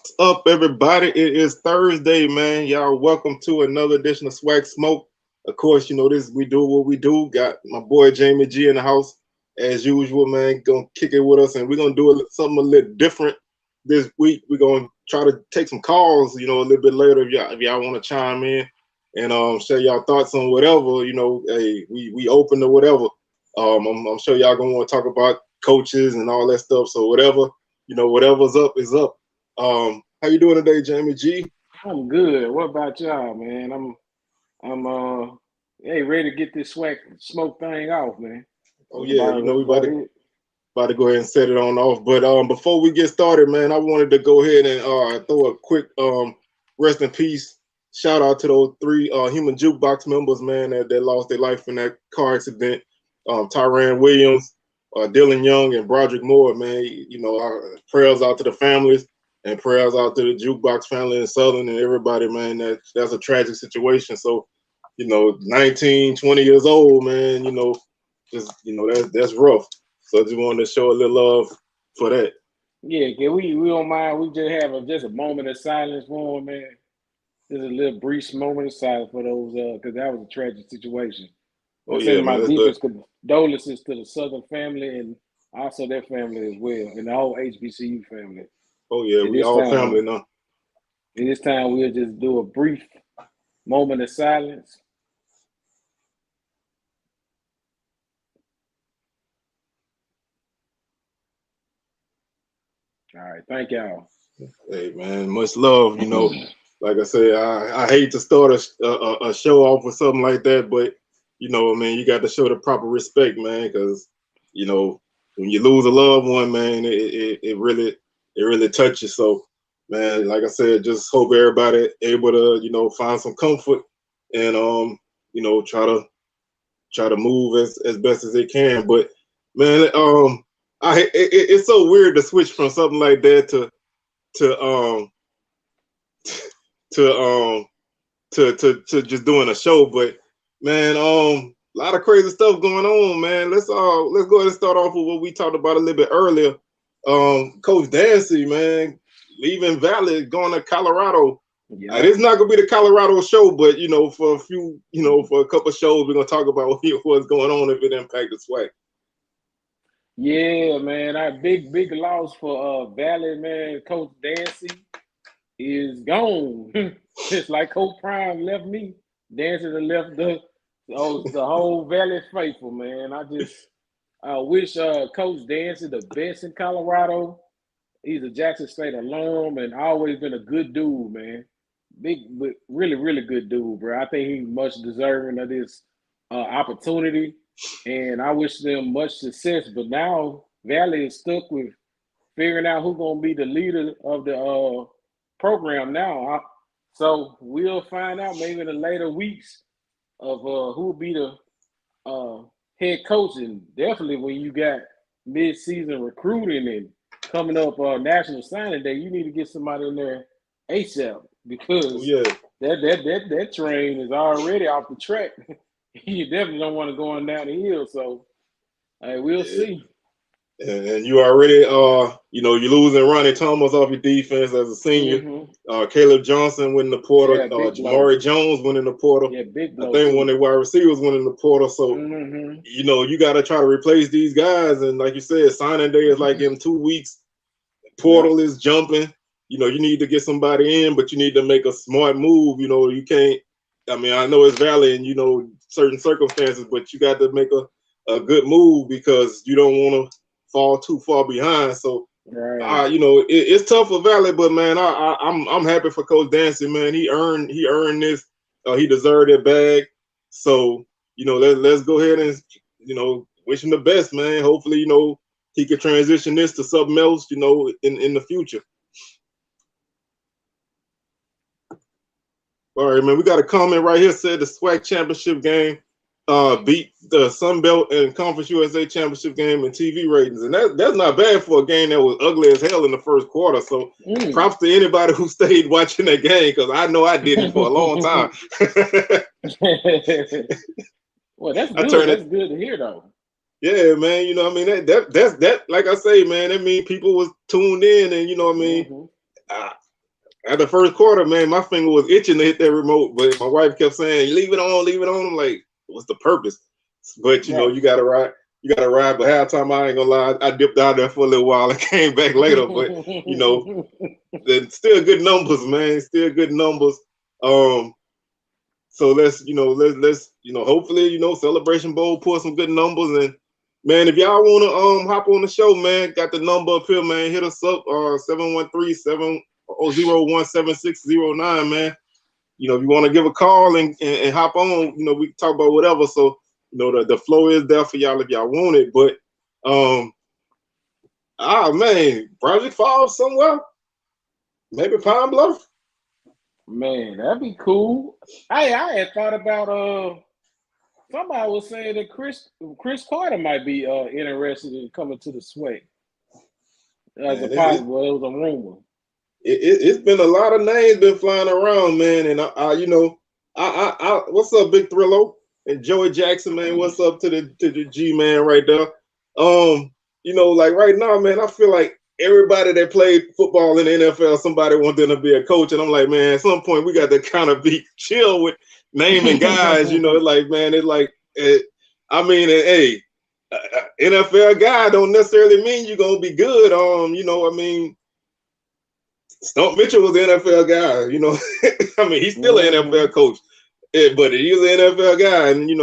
What's up, everybody? It is Thursday, man. Y'all welcome to another edition of SWAC Smoke. Of course, you know this. We do what we do. Got my boy Jamie G in the house as usual, man. Gonna kick it with us, and we're gonna do something a little different this week. We're gonna try to take some calls, a little bit later if y'all want to chime in and share y'all thoughts on whatever. Hey, we open to whatever. I'm sure y'all gonna want to talk about coaches and all that stuff. So whatever, whatever's up is up. How you doing today, Jamie G? I'm good. What about y'all, man? I'm hey, ready to get this SWAC smoke thing off, man. Oh That's yeah, about we that's about it. about to go ahead and set it on off. But before we get started, man, I wanted to go ahead and throw a quick rest in peace shout out to those three human jukebox members, man, that lost their life in that car accident. Tyran Williams, Dylan Young, and Broderick Moore, man. Our prayers out to the families and prayers out to the jukebox family in Southern and everybody, man. That's a tragic situation. So, 19, 20 years old, man, that's rough. So I just wanted to show a little love for that. Yeah, we don't mind. We just have just a moment of silence for 'em, man. Just a little brief moment of silence for those, because that was a tragic situation. Oh And yeah, sending my man, that's good. deepest condolences to the Southern family and also their family as well, and the whole HBCU family. Oh yeah, At we this all family time, now. at this time, we'll just do a brief moment of silence. All right, thank y'all. Hey man, much love. Like I said, I hate to start a show off with something like that, but man, you got to show the proper respect, man, because you know when you lose a loved one, man, it really touches. So, man, like I said, just hope everybody able to find some comfort and try to move as best as they can. But man, it's so weird to switch from something like that to to to just doing a show. But man, a lot of crazy stuff going on, man. Let's go ahead and start off with what we talked about a little bit earlier. Coach Dancy, man, leaving Valley, going to Colorado. Yep. It's not gonna be the Colorado show, but for a few, for a couple shows, we're gonna talk about what's going on if it impacted SWAC. Yeah, man. Our big loss for Valley, man. Coach Dancy is gone. Just like Coach Prime left me, Dancy done left the whole Valley faithful, man. I wish Coach Dancy the best in Colorado. He's a Jackson State alum and always been a good dude, man. Big, but really good dude, bro. I think he's much deserving of this opportunity, and I wish them much success. But now Valley is stuck with figuring out who's gonna be the leader of the program now. So we'll find out maybe in the later weeks of who will be the uh, head coach, and definitely when you got mid-season recruiting and coming up National Signing Day, you need to get somebody in there ASAP Oh because yeah, that train is already off the track. You definitely don't want to go on down the hill. So we'll yeah. see. And you already, you're losing Ronnie Thomas off your defense as a senior. Hmm. Caleb Johnson went in the portal. Yeah, big blow. Jamari Jones went in the portal. Yeah, big I blow think one too. of the wide receivers went in the portal. So, Hmm. you got to try to replace these guys. And like you said, signing day is like in 2 weeks. Yep. Portal is jumping. You need to get somebody in, but you need to make a smart move. You can't. I mean, I know it's valid in certain circumstances, but you got to make a good move because you don't want to fall too far behind. So, Right. it's tough for Valley, but man, I'm happy for Coach Dancy, man. He earned this. He deserved that bag. So let's go ahead and wish him the best, man. Hopefully he could transition this to something else, in the future. All right, man. We got a comment right here. Said the SWAC championship game beat the Sun Belt and Conference USA championship game in TV ratings, and that's not bad for a game that was ugly as hell in the first quarter. So, Mm. props to anybody who stayed watching that game because I know I didn't for a long time. Well, that's I good. turned That's it. good to hear, though. Yeah, man. I mean that's that. Like I say, man. That mean people was tuned in, and I mean, Hmm. uh, at the first quarter, man, my finger was itching to hit that remote, but my wife kept saying, "Leave it on, leave it on." I'm like, "What's the purpose?" But you know, Right. you gotta ride. You gotta ride. But halftime, I ain't gonna lie, I dipped out there for a little while and came back later. But you know, still good numbers, man. Still good numbers. So let's hopefully Celebration Bowl pull some good numbers. And man, if y'all wanna hop on the show, man, got the number up here, man. Hit us up 713-701-7609, man. You know, if you want to give a call and hop on, we can talk about whatever. So, the flow is there for y'all if y'all want it. But man, Project Falls somewhere. Maybe Pine Bluff. Man, that'd be cool. Hey, I had thought about somebody was saying that Chris Carter might be interested in coming to the SWAC as a Man, possible. It was a rumor. it's been a lot of names been flying around, man. And what's up, Big Thrillo and Joey Jackson, man? What's up to the G man right there? Like right now, man, I feel like everybody that played football in the NFL, somebody want them to be a coach, and I'm like, man, at some point we got to kind of be chill with naming guys. It's like, man, hey, NFL guy don't necessarily mean you're gonna be good. Stump Mitchell was the NFL guy, he's still an NFL coach, but he's an NFL guy, and you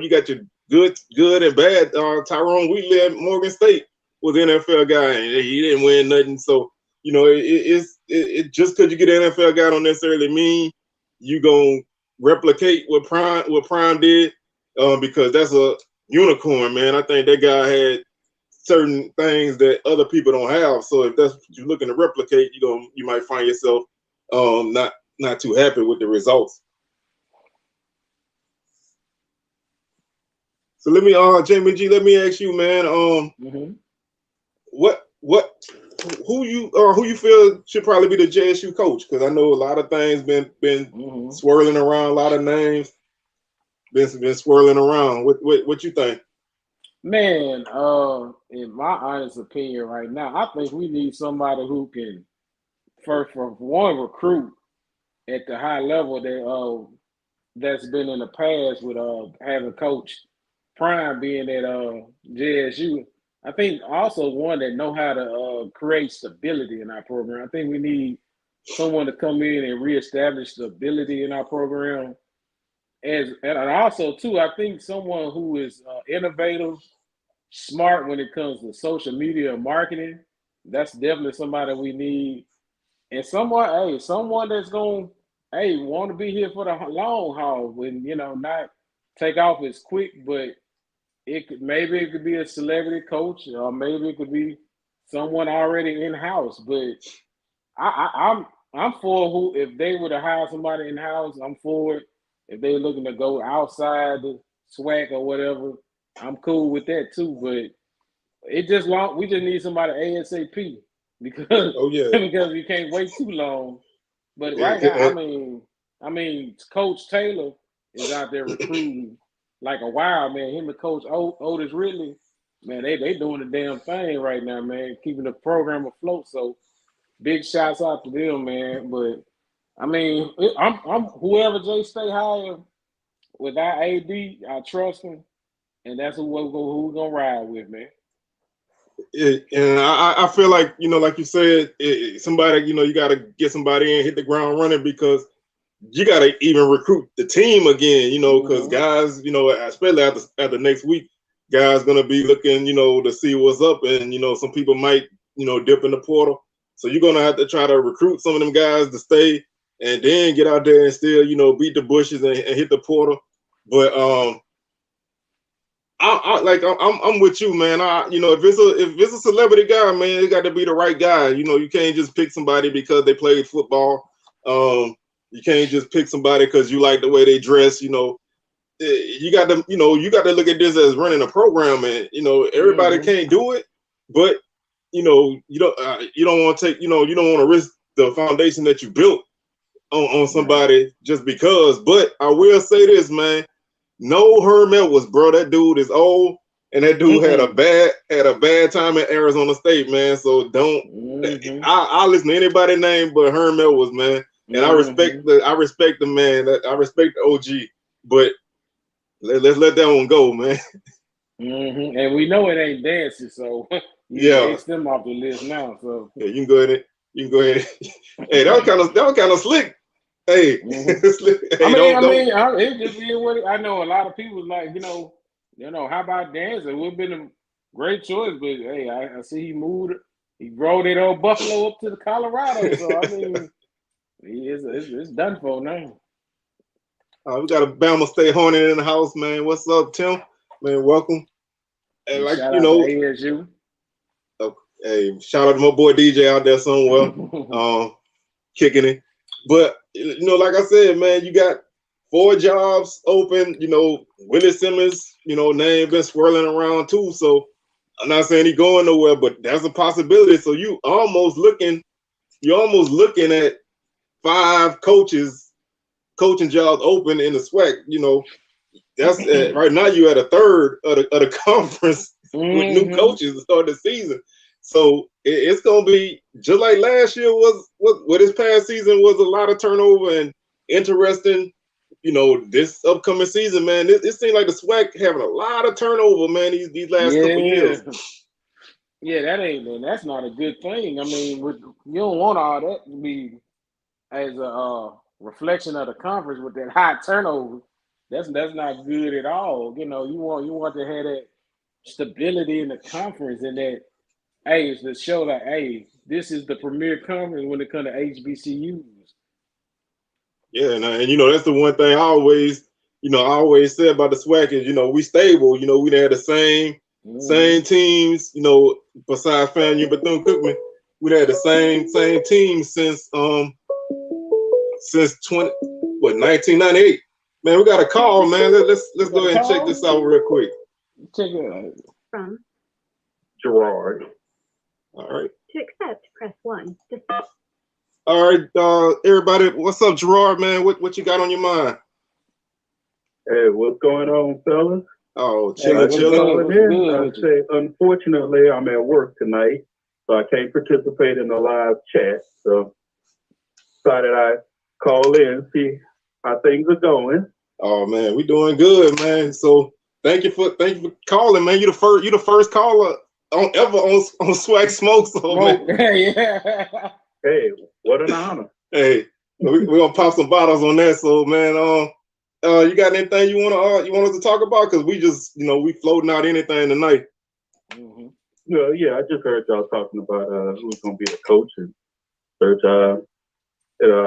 got your good and bad. Tyrone Wheatley at Morgan State was an NFL guy, and he didn't win nothing. So it just because you get an NFL guy don't necessarily mean you gonna replicate what Prime did, because that's a unicorn, man. I think that guy had certain things that other people don't have. So if that's what you're looking to replicate, you might find yourself not too happy with the results. So let me Jamie G, let me ask you, man, who you feel should probably be the JSU coach? Because I know a lot of things been swirling around, a lot of names been swirling around. What you think? Man, in my honest opinion right now, I think we need somebody who can first for one recruit at the high level that's been in the past with having Coach Prime being at JSU. I think also one that know how to create stability in our program. I think we need someone to come in and reestablish stability in our program. And also too, I think someone who is innovative, smart when it comes to social media and marketing. That's definitely somebody we need. And someone that's gonna want to be here for the long haul when not take off as quick, but maybe it could be a celebrity coach, or maybe it could be someone already in house. But I'm for who if they were to hire somebody in house, I'm for it. If they're looking to go outside the SWAC or whatever, I'm cool with that too. But we just need somebody ASAP because because we can't wait too long. But right now, I mean, Coach Taylor is out there recruiting like a wild man. Him and Coach Otis Ridley, man, they doing the damn thing right now, man, keeping the program afloat. So big shouts out to them, man. But I mean, I'm whoever Jay stay higher with our AD, I trust him, and that's who we're gonna ride with, man. And I feel like like you said, somebody you got to get somebody in, hit the ground running, because you got to even recruit the team again, because guys, especially after next week, guys gonna be looking, to see what's up, and some people might, dip in the portal. So you're gonna have to try to recruit some of them guys to stay, and then get out there and still, beat the bushes and hit the portal. But I'm with you, man. If it's a celebrity guy, man, it got to be the right guy. You can't just pick somebody because they played football. You can't just pick somebody because you like the way they dress. You got to look at this as running a program, and everybody can't do it. But you don't want to take, you don't want to risk the foundation that you built on somebody just because. But I will say this, man. No Herm Edwards, bro. That dude is old, and that dude had a bad time in Arizona State, man. So don't. I listen to anybody named but Herm Edwards, man. And I respect the man. I respect the OG, but let's let that one go, man. And we know it ain't dancing, so you X them off the list now. So yeah, you can go ahead. Hey, that was kind of slick. Hey, slick. Hey, it just is what I know. A lot of people like, how about dancing? It would have been a great choice, but hey, I see he moved. He rolled that old Buffalo up to the Colorado. So I mean, it's done for now. We got a Bama State Hornet in the house, man. What's up, Tim? Man, welcome. And like shout out to ASU. Hey, shout out to my boy DJ out there somewhere, kicking it. But like I said, man, you got 4 jobs open. Willie Simmons, name been swirling around too. So I'm not saying he going nowhere, but that's a possibility. So you're almost looking at 5 coaching jobs open in the SWAC. That's right now you're at a third of the conference with new coaches to start the season. So it's gonna be just like last year was. What this past season was a lot of turnover and interesting. This upcoming season, man, it seems like the SWAC having a lot of turnover, man. These last couple years. Yeah, that's not a good thing. I mean, you don't want all that to be as a reflection of the conference with that high turnover. That's not good at all. You want to have that stability in the conference and that. Hey, it's to show that, hey, this is the premier conference when it comes to HBCUs. Yeah, and that's the one thing I always say about the SWAC is, we stable. We had the same teams, besides FAMU, Bethune-Cookman. We had the same teams since 1998. Man, we got a call, man. Let's go ahead and check this out real quick. Check it out. From Gerard. All right. To accept, press 1. All right, everybody, what's up, Gerard, man? What you got on your mind? Hey, what's going on, fellas? Oh, chilling. I say, unfortunately, I'm at work tonight, so I can't participate in the live chat. So, decided I'd call in, see how things are going. Oh man, we doing good, man. So thank you for calling, man. You the first caller on SWAC Smoke. So man. Yeah. Hey, what an honor. Hey, we're gonna pop some bottles on that. So man, you got anything you want us to talk about? Because we just we floating out anything tonight. Well, yeah, I just heard y'all talking about who's gonna be the coach and search. I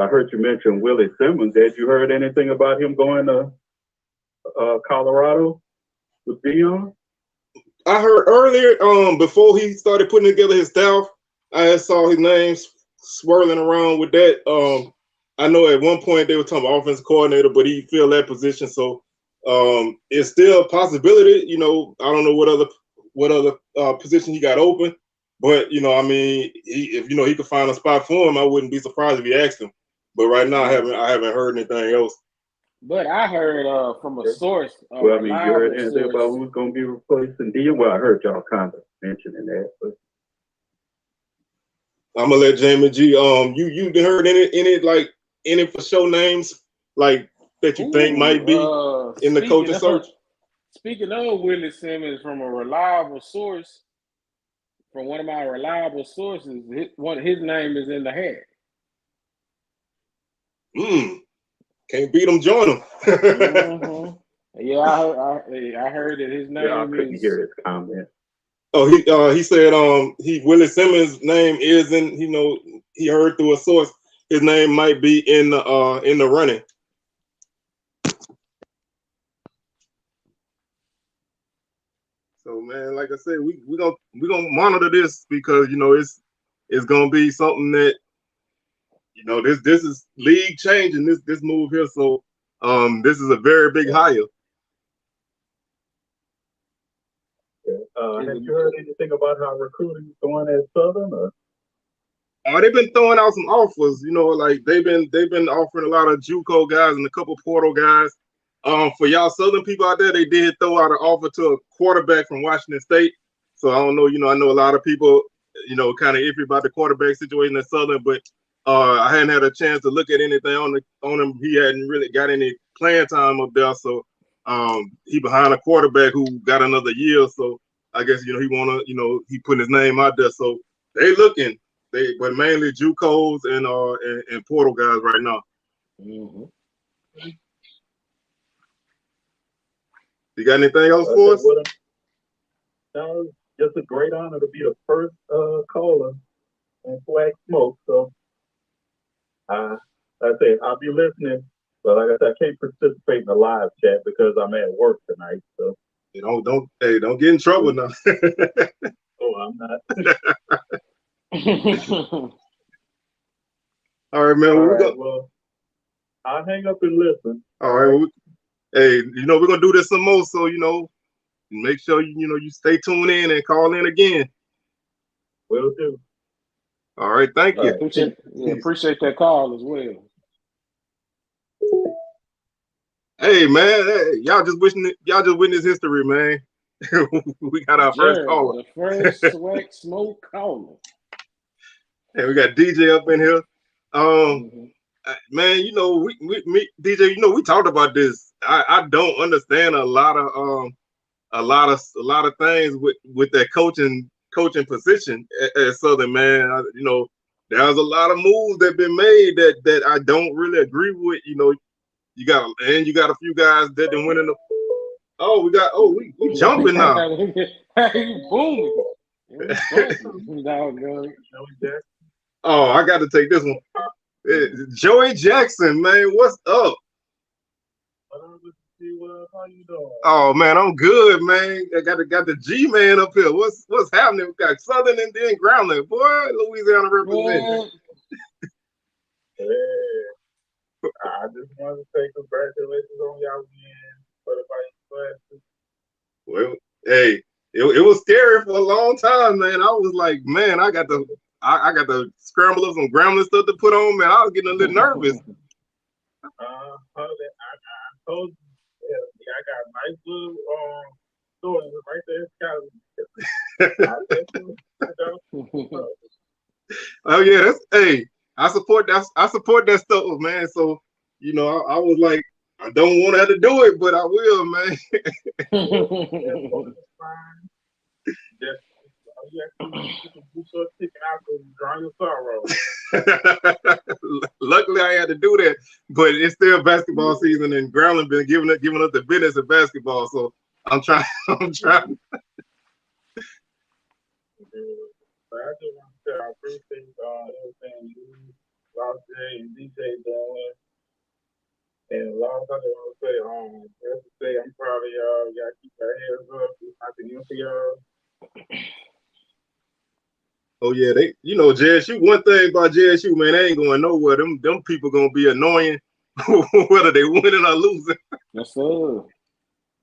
heard you mention Willie Simmons. Had you heard anything about him going to Colorado with Dion? I heard earlier, before he started putting together his staff, I saw his name swirling around with that. I know at one point they were talking about offensive coordinator, but he filled that position. So it's still a possibility. I don't know what other position he got open, but if he could find a spot for him, I wouldn't be surprised if he asked him. But right now, I haven't heard anything else. But I heard from a source. Well, I mean, you heard anything about who's going to be replacing Dion? Well, I heard y'all kind of mentioning that, but I'm gonna let Jamie G. You heard any for show names like that you think might be in the coaching search? Speaking of Willie Simmons, from a reliable source, from one of my reliable sources, his name is in the hat. Can't beat him, join him. Yeah, I heard that his name. Yeah, I couldn't hear his comment. Oh, he said Willie Simmons' name is in. He heard through a source his name might be in the running. So man, like I said, we gonna monitor this because it's gonna be something that this is league changing this move here. So this is a very big hire. Have you heard anything about how recruiting is going at Southern? They've been throwing out some offers. Like they've been offering a lot of JUCO guys and a couple portal guys. For y'all Southern people out there, they did throw out an offer to a quarterback from Washington State. So I don't know, I know a lot of people, kind of iffy about the quarterback situation at Southern, but I hadn't had a chance to look at anything on him. He hadn't really got any playing time up there. So he behind a quarterback who got another year. So I guess, he wanna, he putting his name out there. So they looking, but mainly JUCOs and portal guys right now. Mm-hmm. You got anything else for us? No, just a great honor to be the first caller on SWAC Smoke. So, like I said, I'll be listening, but like I said, I can't participate in the live chat because I'm at work tonight. So, don't get in trouble now. Oh, I'm not. All right, man. Well, I'll hang up and listen. All right. Well, hey, we're gonna do this some more. So make sure you stay tuned in and call in again. Will do. All right. Thank you. Appreciate that call as well. Hey, man. Y'all just witnessed history, man. We got our first caller. The first SWAC Smoke caller. Hey, we got DJ up in here. Man, we DJ, we talked about this. I don't understand a lot of things with that coaching position at Southern, man. There's a lot of moves that been made that I don't really agree with. You got a few guys that didn't win in the. We jumping now. Hey, booming. Oh, I got to take this one. Joey Jackson, man, what's up? How you doing? Oh man, I'm good, man. I got the G man up here. What's happening? We got Southern and then Groundland, boy. Louisiana representing. I just want to say congratulations on y'all win for the Vice. Well, hey, it was scary for a long time, man. I was like, man, I got to scramble up some Grambling stuff to put on, man. I was getting a little nervous. I told you, I got a nice little story right there. Oh yeah, I support that stuff, man. So I was like, I don't want to have to do it, but I will, man. Luckily, I had to do that, but it's still basketball season, and Groundland been giving us the business of basketball. So I'm trying. I just want to say I appreciate everything you, Ross J, and DJ doing. And a lot of times I want to say, I'm proud of y'all. Y'all keep your heads up. I can hear y'all. Oh yeah, JSU. One thing about JSU, man, they ain't going nowhere. Them people gonna be annoying, whether they winning or losing. Yes, sir.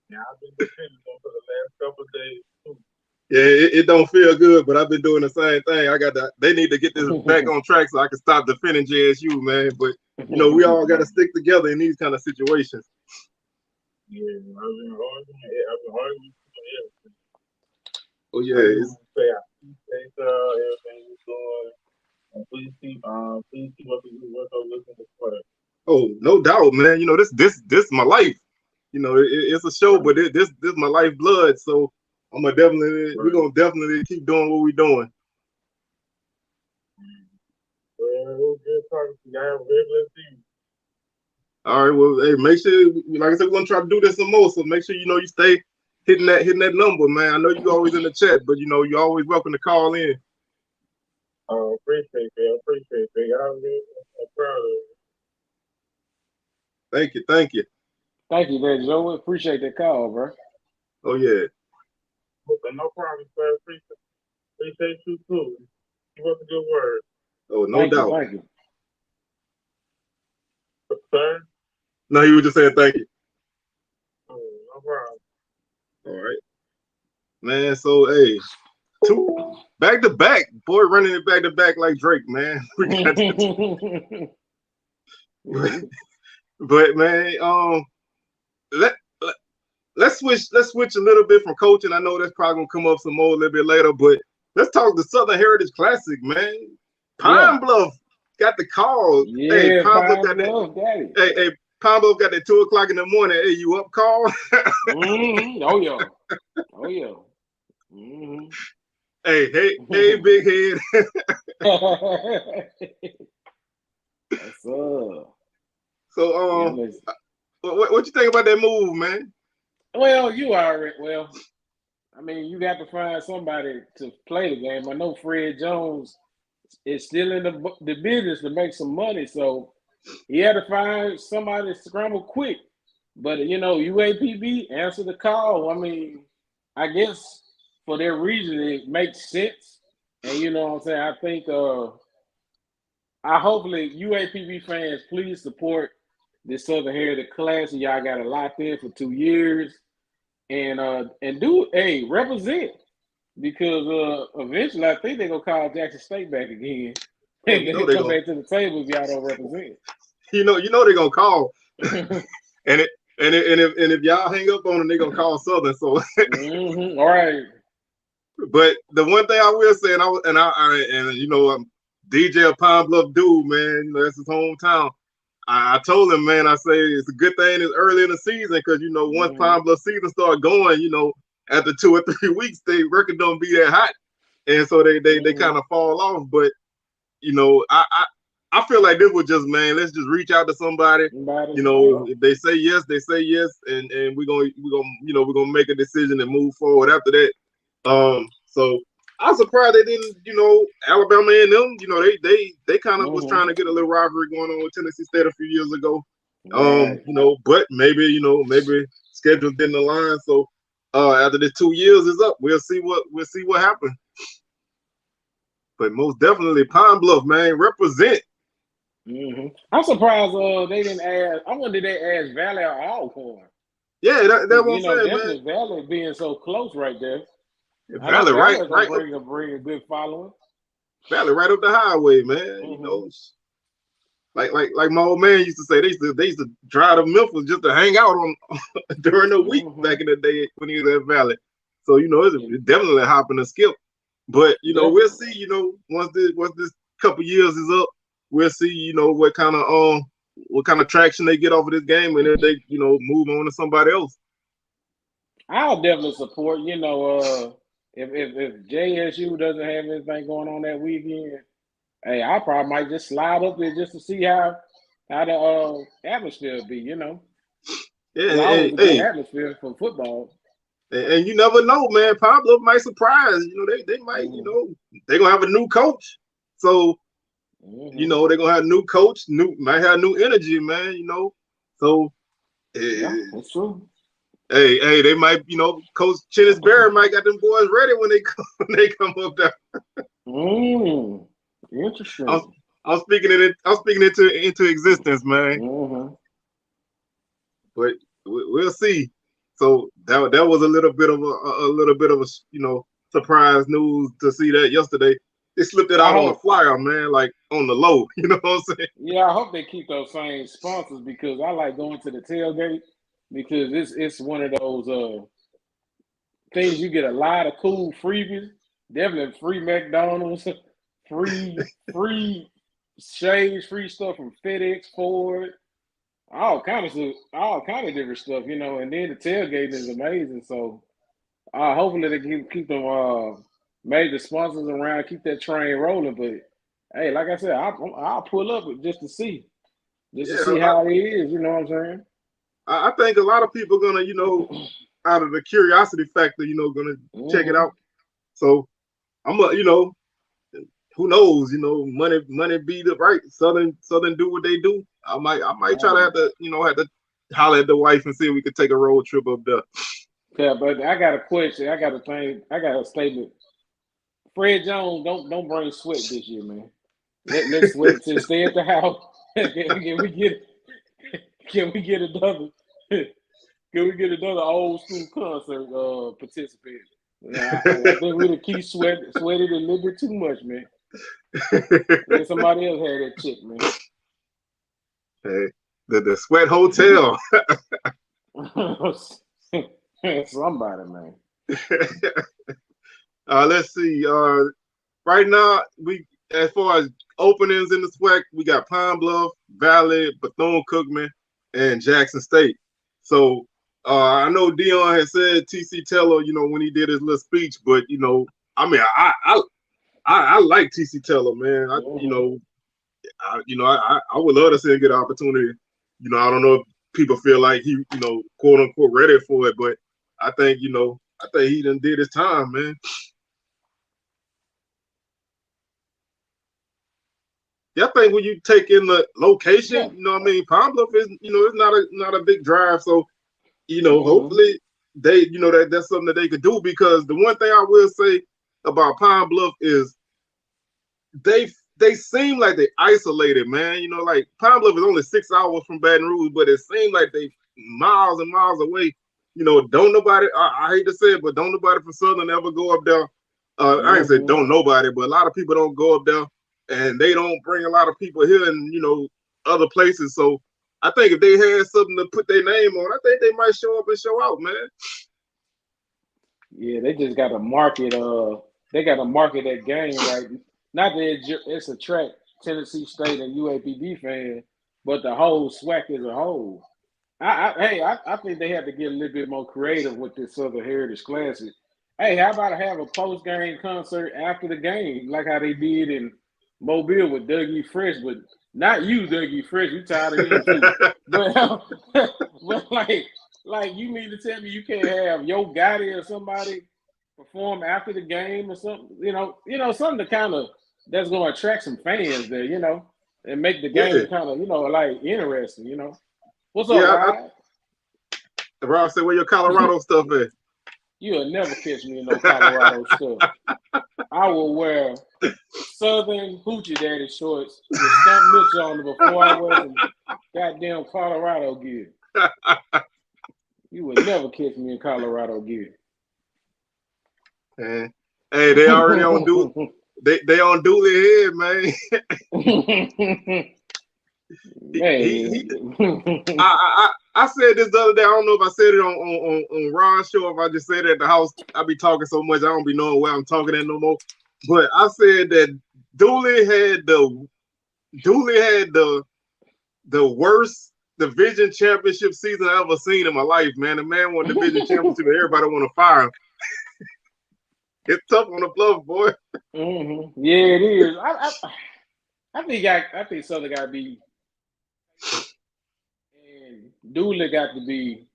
Yeah, I've been defending them for the last couple of days too. Yeah, it don't feel good, but I've been doing the same thing. They need to get this back on track so I can stop defending JSU, man. But we all got to stick together in these kind of situations. Yeah, I've been arguing for everything. Oh yeah, I appreciate everything you're doing, and please keep up listening to Twitter. Oh, no doubt, man. This my life. It's a show, but this my lifeblood. So we're gonna definitely keep doing what we're doing. Well, it was good talking to you. Have a very blessed evening. All right, well, hey, make sure, like I said, we're gonna try to do this some more. So make sure you stay hitting that number, man. I know you're always in the chat, but you're always welcome to call in. Appreciate that. I'm proud of you. Thank you. Thank you, there, Joe. Appreciate that call, bro. Oh yeah. No problem, sir. Appreciate you too. Give us a good word. Oh, no doubt. Thank you. Sir? No, you were just saying thank you. Oh, no problem. All right. Man, so hey, 2 back to back, boy, running it back to back like Drake, man. But man, let's switch a little bit from coaching. I know that's probably gonna come up some more a little bit later, but let's talk the Southern Heritage Classic, man. Pine Bluff got the call. Yeah, Hey, Pine Bluff got it. Hey, Pine Bluff got that 2:00 in the morning. Hey, you up call? Oh yeah. Oh yeah. Mm-hmm. Hey, big head. That's up. So, what you think about that move, man? Well, I mean, you got to find somebody to play the game. I know Fred Jones is still in the business to make some money, so he had to find somebody to scramble quick. But UAPB answered the call. I mean, I guess for their reason it makes sense, and you know what I'm saying. I think I hopefully UAPB fans please support this Southern Heritage Classic. Y'all got it locked in for 2 years, and represent, because eventually I think they're gonna call Jackson State back again and come back to the table if y'all don't represent. You know they're gonna call, and if y'all hang up on them, they're gonna call Southern. So all right. But the one thing I will say, and DJ a Pine Bluff dude, man, that's his hometown. I told him, man, I say it's a good thing it's early in the season because once Pine Bluff season start going, after 2 or 3 weeks, they record don't be that hot, and so they kind of fall off. But I feel like this was just, man, let's just reach out to somebody. If they say yes, and we're gonna make a decision and move forward after that. So I'm surprised they didn't, Alabama and them, they kind of was trying to get a little rivalry going on with Tennessee State a few years ago. But maybe schedule didn't align. So after the 2 years is up, we'll see what happens. But most definitely Pine Bluff, man, represent. I'm surprised they didn't ask. I wonder did they ask Valley or Alcorn? Yeah, that's what I'm saying, man. Valley being so close right there. Valley, right. Bring a good following. Valley, right up the highway, man. Like my old man used to say, they used to drive to Memphis just to hang out on during the week back in the day when he was at Valley. So it's definitely a hop and a skip. But we'll see. Once this couple years is up, we'll see. What kind of traction they get off of this game, and if they move on to somebody else. I'll definitely support. If JSU doesn't have anything going on that weekend, hey, I probably might just slide up there just to see how the atmosphere be. Yeah, it's a good atmosphere for football. And you never know, man. Pablo might surprise. They might. They're gonna have a new coach, so they're gonna have a new coach. Might have new energy, man. So that's true. Hey, they might, Coach Chennis Berry might got them boys ready when they come up there. Interesting. I'm speaking it into existence, man. But we'll see. So that was a little bit of a surprise news to see that yesterday. They slipped it out on the flyer, man, like on the low. You know what I'm saying? Yeah, I hope they keep those same sponsors because I like going to the tailgate. Because it's one of those things you get a lot of cool freebies. Definitely free McDonald's, free shades, free stuff from FedEx, Ford, all kind of different stuff, And then the tailgate is amazing. So hopefully they keep them major sponsors around, keep that train rolling. But hey, like I said, I'll pull up just to see how it is. You know what I'm saying? I think a lot of people are gonna, out of the curiosity factor, gonna check it out. So I'm who knows, money be the right. Southern do what they do. I might try to have to holler at the wife and see if we could take a road trip up there. Yeah, but I got a question. I got a statement. Fred Jones, don't bring Sweat this year, man. Let Sweat just stay at the house. Can we get another old school concert participant? I think we'd keep sweated a little bit too much, man. Let somebody else have that chick, man. Hey, the Sweat Hotel. Somebody, man. Let's see. Right now, as far as openings in the SWAC, we got Pine Bluff, Valley, Bethune-Cookman, and Jackson State. So I know Dion had said TC Teller, when he did his little speech, but I mean, I like TC Teller, man. I would love to see him get an opportunity. I don't know if people feel like he, quote unquote, ready for it, but I think he done did his time, man. Yeah, I think when you take in the location, Pine Bluff is, it's not a big drive. So, hopefully they, that's something that they could do, because the one thing I will say about Pine Bluff is they seem like they isolated, man. Like Pine Bluff is only 6 hours from Baton Rouge, but it seems like they miles and miles away. Don't nobody, I hate to say it, but don't nobody from Southern ever go up there. I ain't say don't nobody, but a lot of people don't go up there. And they don't bring a lot of people here and, other places. So I think if they had something to put their name on, I think they might show up and show out, man. Yeah, they just got to market. They got to market that game right. Not that it's attract Tennessee State and UAPB fans, but the whole SWAC as a whole. I think they have to get a little bit more creative with this Southern Heritage Classic. Hey, how about have a post-game concert after the game, like how they did in Mobile with Dougie Fresh, but not you, Dougie Fresh. You tired of him too. but like you mean to tell me you can't have Yo Gotti or somebody perform after the game or something? Something to kind of that's going to attract some fans there, and make the game kind of like interesting. What's up, Rob? Rob said, "Where your Colorado stuff at?" You'll never catch me in no Colorado stuff. I will wear Southern Hoochie Daddy shorts with Stump Mitchell on them before I wear some goddamn Colorado gear. You would never catch me in Colorado gear. Hey, they already on duty. They on duty here, man. I said this the other day. I don't know if I said it on Ron's show, if I just said it at the house. I be talking so much, I don't be knowing where I'm talking at no more. But I said that Dooley had the worst division championship season I ever seen in my life, man. The man won division championship and everybody want to fire him. It's tough on the bluff, boy. Yeah, it is. I think Southern got to be, and Dooley got to be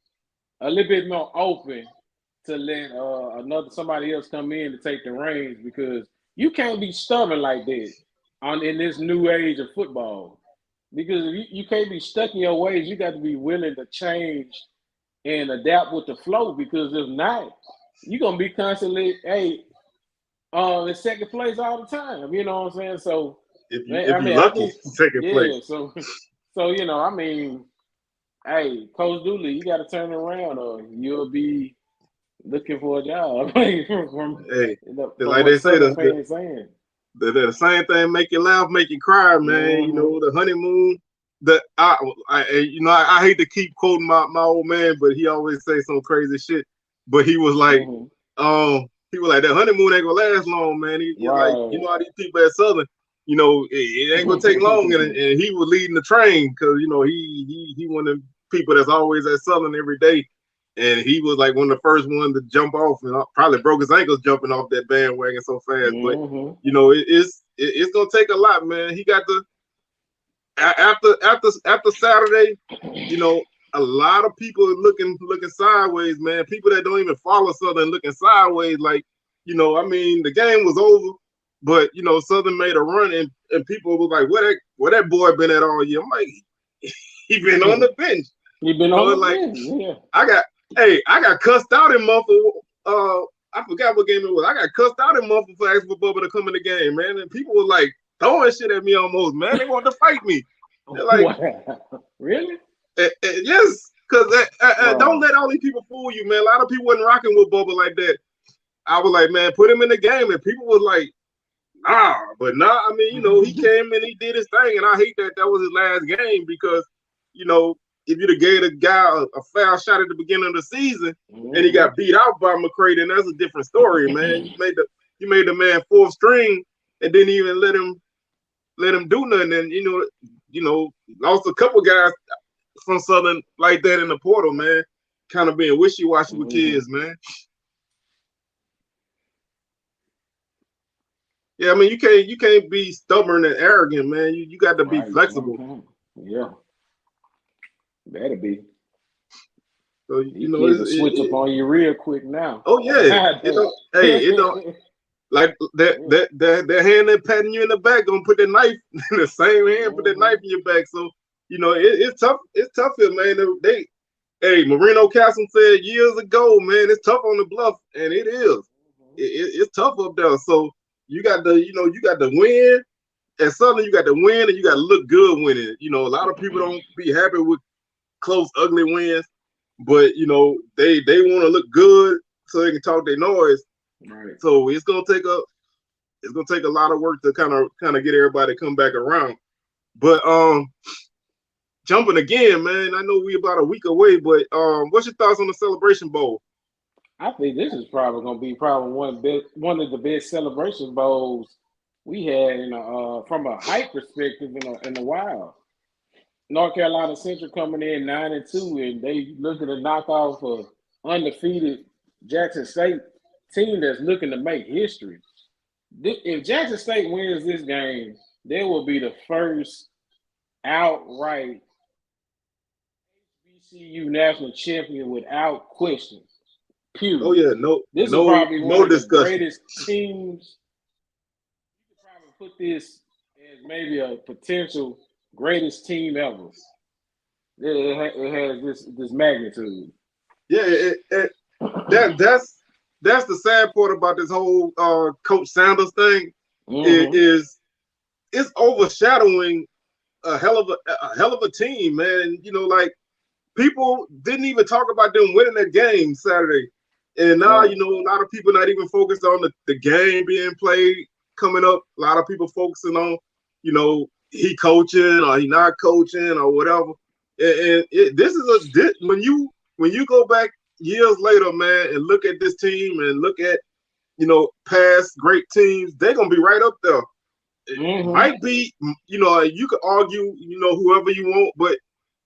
a little bit more open to let somebody else come in to take the reins, because you can't be stubborn like that in this new age of football. Because you can't be stuck in your ways. You got to be willing to change and adapt with the flow, because if not, you're gonna be constantly in second place all the time. You know what I'm saying? So if you're lucky, second place. So I mean, hey, Coach Dooley, you got to turn it around, or you'll be looking for a job. Like they say, the same thing make you laugh, make you cry, man. The honeymoon. I hate to keep quoting my old man, but he always say some crazy shit. But he was like, that honeymoon ain't gonna last long, man. He like, how these people at Southern, it ain't gonna take long, and he was leading the train, because he one of the people that's always at Southern every day. And he was like one of the first ones to jump off, and probably broke his ankles jumping off that bandwagon so fast. But it's gonna take a lot, man. He got to after Saturday, a lot of people are looking sideways, man. People that don't even follow Southern looking sideways, like the game was over, but Southern made a run, and people was like, where that boy been at all year? I'm like, he been on the bench. He been on the bench. Yeah. I got cussed out in Muffle. I forgot what game it was. I got cussed out in Muffle for asking for Bubba to come in the game, man. And people were like throwing shit at me almost, man. They wanted to fight me. They're like, really? Yes, because don't let all these people fool you, man. A lot of people wasn't rocking with Bubba like that. I was like, man, put him in the game, and people was like, nah. But nah, I mean, he came and he did his thing, and I hate that was his last game, because if you'd have gave a guy a foul shot at the beginning of the season and he got beat out by McCray, then that's a different story, man. You made the man fourth string and didn't even let him do nothing. And you know, lost a couple guys from Southern like that in the portal, man. Kind of being wishy-washy with kids, man. Yeah, I mean, you can't be stubborn and arrogant, man. You got to be flexible. Yeah, better be. So you know, it's switch up on you real quick now. Oh yeah, it don't like that hand that patting you in the back gonna put that knife in the same hand, put that knife in your back. So you know, it's tough. It's tough here, man. Hey, Marino Castle said years ago, man, it's tough on the bluff, and it is. It's tough up there. So you got to win. At Southern, you got to win, and you got to look good winning. You know, a lot of people don't be happy with close, ugly wins, but you know, they want to look good so they can talk their noise. Right. So it's gonna take a lot of work to kind of get everybody to come back around. But jumping again, man. I know we about a week away, but what's your thoughts on the Celebration Bowl? I think this is probably going to be one of the best Celebration Bowls we had from a hype perspective in a while. North Carolina Central coming in 9-2, and they looking to knock off a undefeated Jackson State team that's looking to make history. If Jackson State wins this game, they will be the first outright HBCU national champion without question. Period. Oh yeah, this is probably one of discussion. The greatest teams. You could probably put this as maybe a potential greatest team ever. It has this magnitude. Yeah, that's the sad part about this whole Coach Sanders thing. Is it's overshadowing a hell of a team, man. You know, like people didn't even talk about them winning that game Saturday, and now you know a lot of people not even focused on the game being played coming up. A lot of people focusing on, you know, he coaching or he not coaching or whatever. And when you go back years later, man, and look at this team and look at, you know, past great teams, they're gonna be right up there. It might be, you know, you could argue, you know, whoever you want, but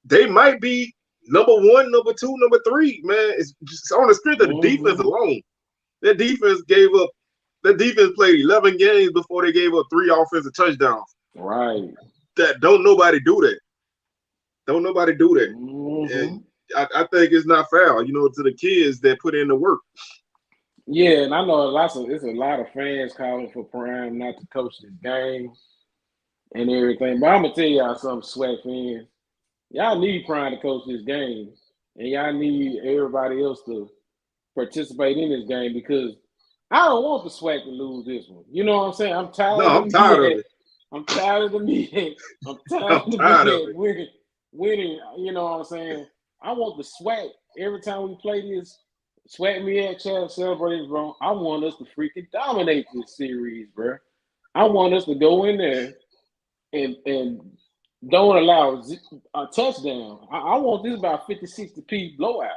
they might be number one, number two, number three, man. It's just on the strength of the defense alone. That defense played 11 games before they gave up 3 offensive touchdowns. Right. That don't nobody do that. And I think it's not fair, you know, to the kids that put in the work. Yeah, and I know it's a lot of fans calling for Prime not to coach this game and everything. But I'm gonna tell y'all something, SWAC fans. Y'all need Prime to coach this game, and y'all need everybody else to participate in this game because I don't want the SWAC to lose this one. You know what I'm saying? I'm tired of it. I'm tired of the meeting. I'm tired of the meeting winning. You know what I'm saying? I want the SWAC every time we play this. SWAC me at Chad Celebrating, bro. I want us to freaking dominate this series, bro. I want us to go in there and don't allow a touchdown. I want this about 50-60 piece blowout.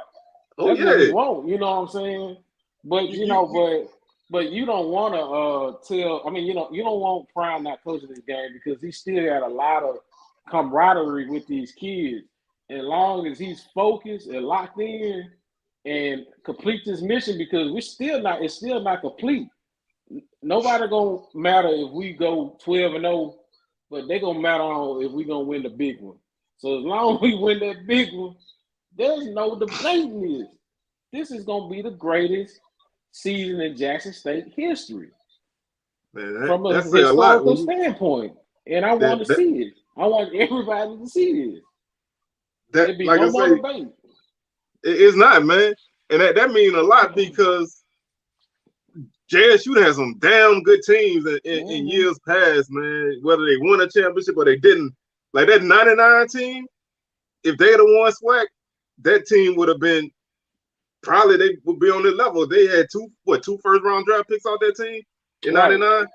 That's what we want. You know what I'm saying? But you know, but you don't want to tell. I mean, you don't want Prime not coaching this game because he still got a lot of camaraderie with these kids. As long as he's focused and locked in and complete this mission, because it's still not complete. Nobody gonna matter if we go 12-0, but they gonna matter on if we gonna win the big one. So as long as we win that big one, there's no debating this. This is gonna be the greatest season in Jackson State history. Man, from a historical standpoint. And I want to see it. I want everybody to see this. There'd be no more debate. It's not, man. And that means a lot because JSU has some damn good teams in years past, man. Whether they won a championship or they didn't. Like that 99 team, if they had won SWAC, that team would have been probably they would be on the level. They had two first-round draft picks out that team in 99.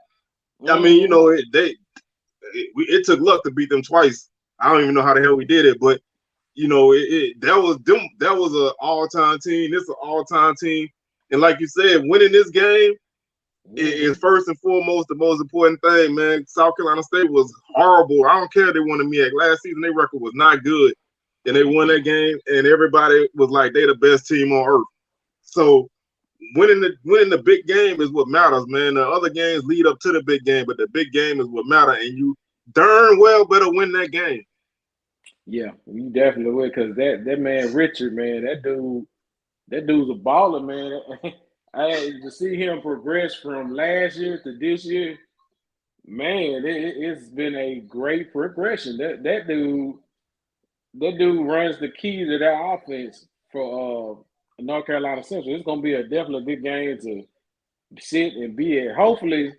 I mean, you know, it took luck to beat them twice. I don't even know how the hell we did it, but you know, that was an all-time team. This is an all-time team, and like you said, winning this game is first and foremost the most important thing, man. South Carolina State was horrible. I don't care if they won the MEAC. Last season, their record was not good, and they won that game, and everybody was like, they the best team on earth. So winning the big game is what matters, man. The other games lead up to the big game, but the big game is what matters, and you darn well better win that game. Yeah, you definitely would, because that man Richard, man, that dude's a baller, man. To see him progress from last year to this year, man, it's been a great progression. That dude runs the key to that offense for North Carolina Central. It's gonna be a definitely good game to sit and be at. Hopefully,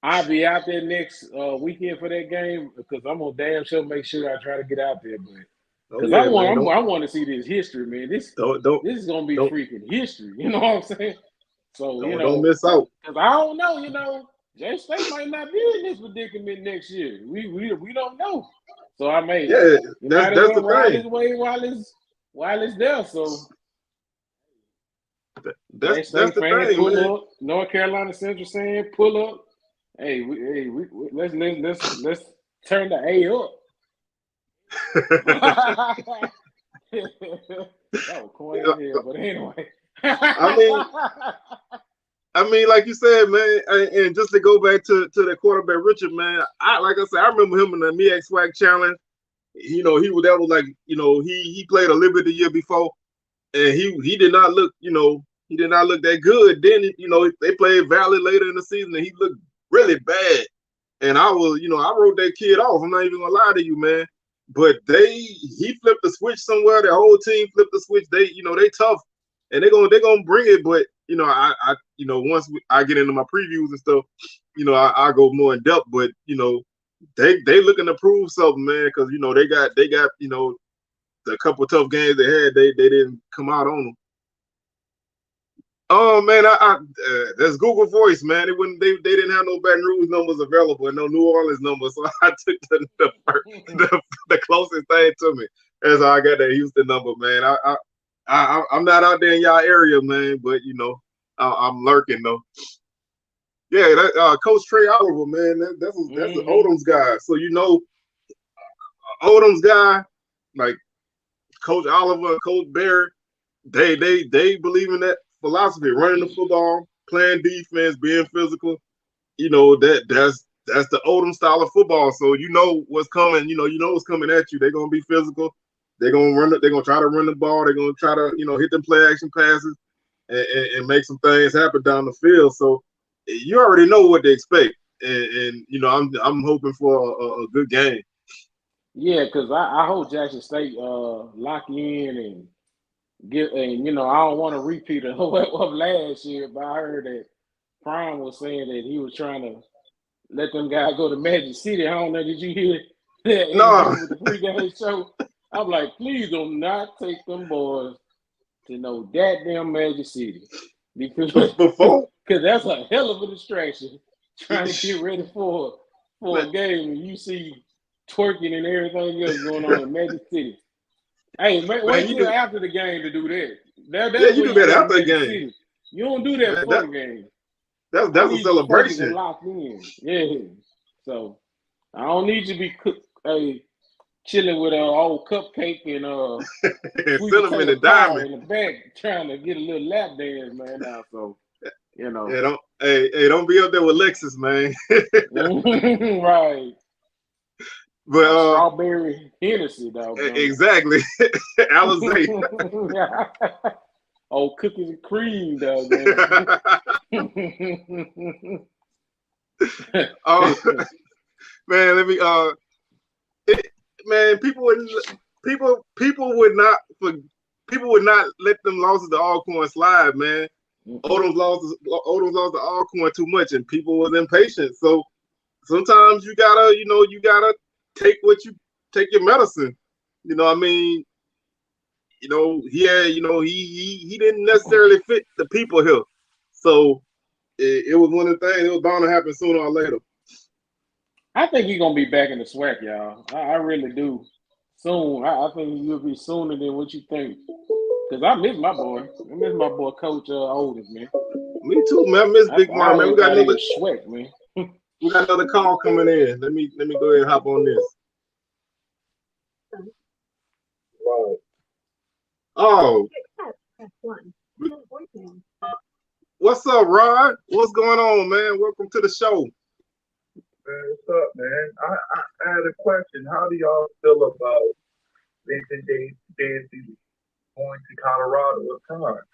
I'll be out there next weekend for that game, because I'm gonna damn sure make sure I try to get out there, because I want to see this history, man. This is gonna be freaking history. You know what I'm saying? So don't miss out. Because I don't know. J State might not be in this predicament next year. We don't know. So I may that's the ride thing. his way while it's there. So that's the thing, pull man. up. North Carolina Central saying pull up. Hey, let's turn the A up. That was corny as hell, but anyway. I mean, like you said, man, and just to go back to the quarterback Richard, man, I remember him in the MEAC SWAC challenge. He was like, he played a little bit the year before, and he did not look, that good. Then they played Valley later in the season, and he looked really bad. And I wrote that kid off. I'm not even gonna lie to you, man. But he flipped the switch somewhere. The whole team flipped the switch. They tough, and they're gonna bring it. But once I get into my previews and stuff, I go more in depth. But they looking to prove something, man, because they got the couple tough games they had. They didn't come out on them. Oh man, that's Google Voice, man. They didn't have no Baton Rouge numbers available and no New Orleans numbers, so I took the closest thing to me. As I got that Houston number, man. I'm not out there in y'all area, man, but I'm lurking though. Yeah, that Coach Trey Oliver, man. That's the Odom's guy. So Odom's guy, like Coach Oliver, Coach Barrett, they believe in that philosophy, running the football, playing defense, being physical. That's the Odom style of football. So what's coming. What's coming at you. They're gonna be physical. They're gonna run it. They're gonna try to run the ball. They're gonna try to hit them play action passes and make some things happen down the field. So you already know what to expect. And I'm hoping for a good game. Yeah, because I hope Jackson State lock in and get, and I don't want to repeat of last year, but I heard that Prime was saying that he was trying to let them guys go to Magic City. I don't know, did you hear that? No. With the pregame show, I'm like, please do not take them boys to no goddamn Magic City, because that's a hell of a distraction trying to get ready for a game and you see twerking and everything else going on in Magic City. Hey, wait till after the game to do that. You do that after the game. City. You don't do that before the game. That's a celebration. Locked in. Yeah. So I don't need you to be chilling with an old cupcake and cinnamon and diamond in the back, trying to get a little lap dance, man. Now, so Yeah, don't be up there with Lexus, man. Right. But strawberry Hennessy, though. Exactly. Alizé. Oh, cookies and cream, though. Man, let me. Man, people would not let them losses to Alcorn slide, man. Odom's lost to Alcorn too much, and people was impatient. So sometimes you gotta take your medicine. I mean, he didn't necessarily fit the people here. So it was one of the things. It was bound to happen sooner or later. I think he's gonna be back in the SWAC, y'all. I really do. soon. I think you'll be sooner than what you think. Cause I miss my boy. I miss my boy, Coach Oldest, man. Me too, man. I miss Big I Mark, man. always thought he was SWAC, man. We got another call coming in. Let me go ahead and hop on this. Right. Oh. Press 1. Voicemail. What's up, Rod? What's going on, man? Welcome to the show. Man, what's up, man? I had a question. How do y'all feel about Vincent Dancy going to Colorado with time?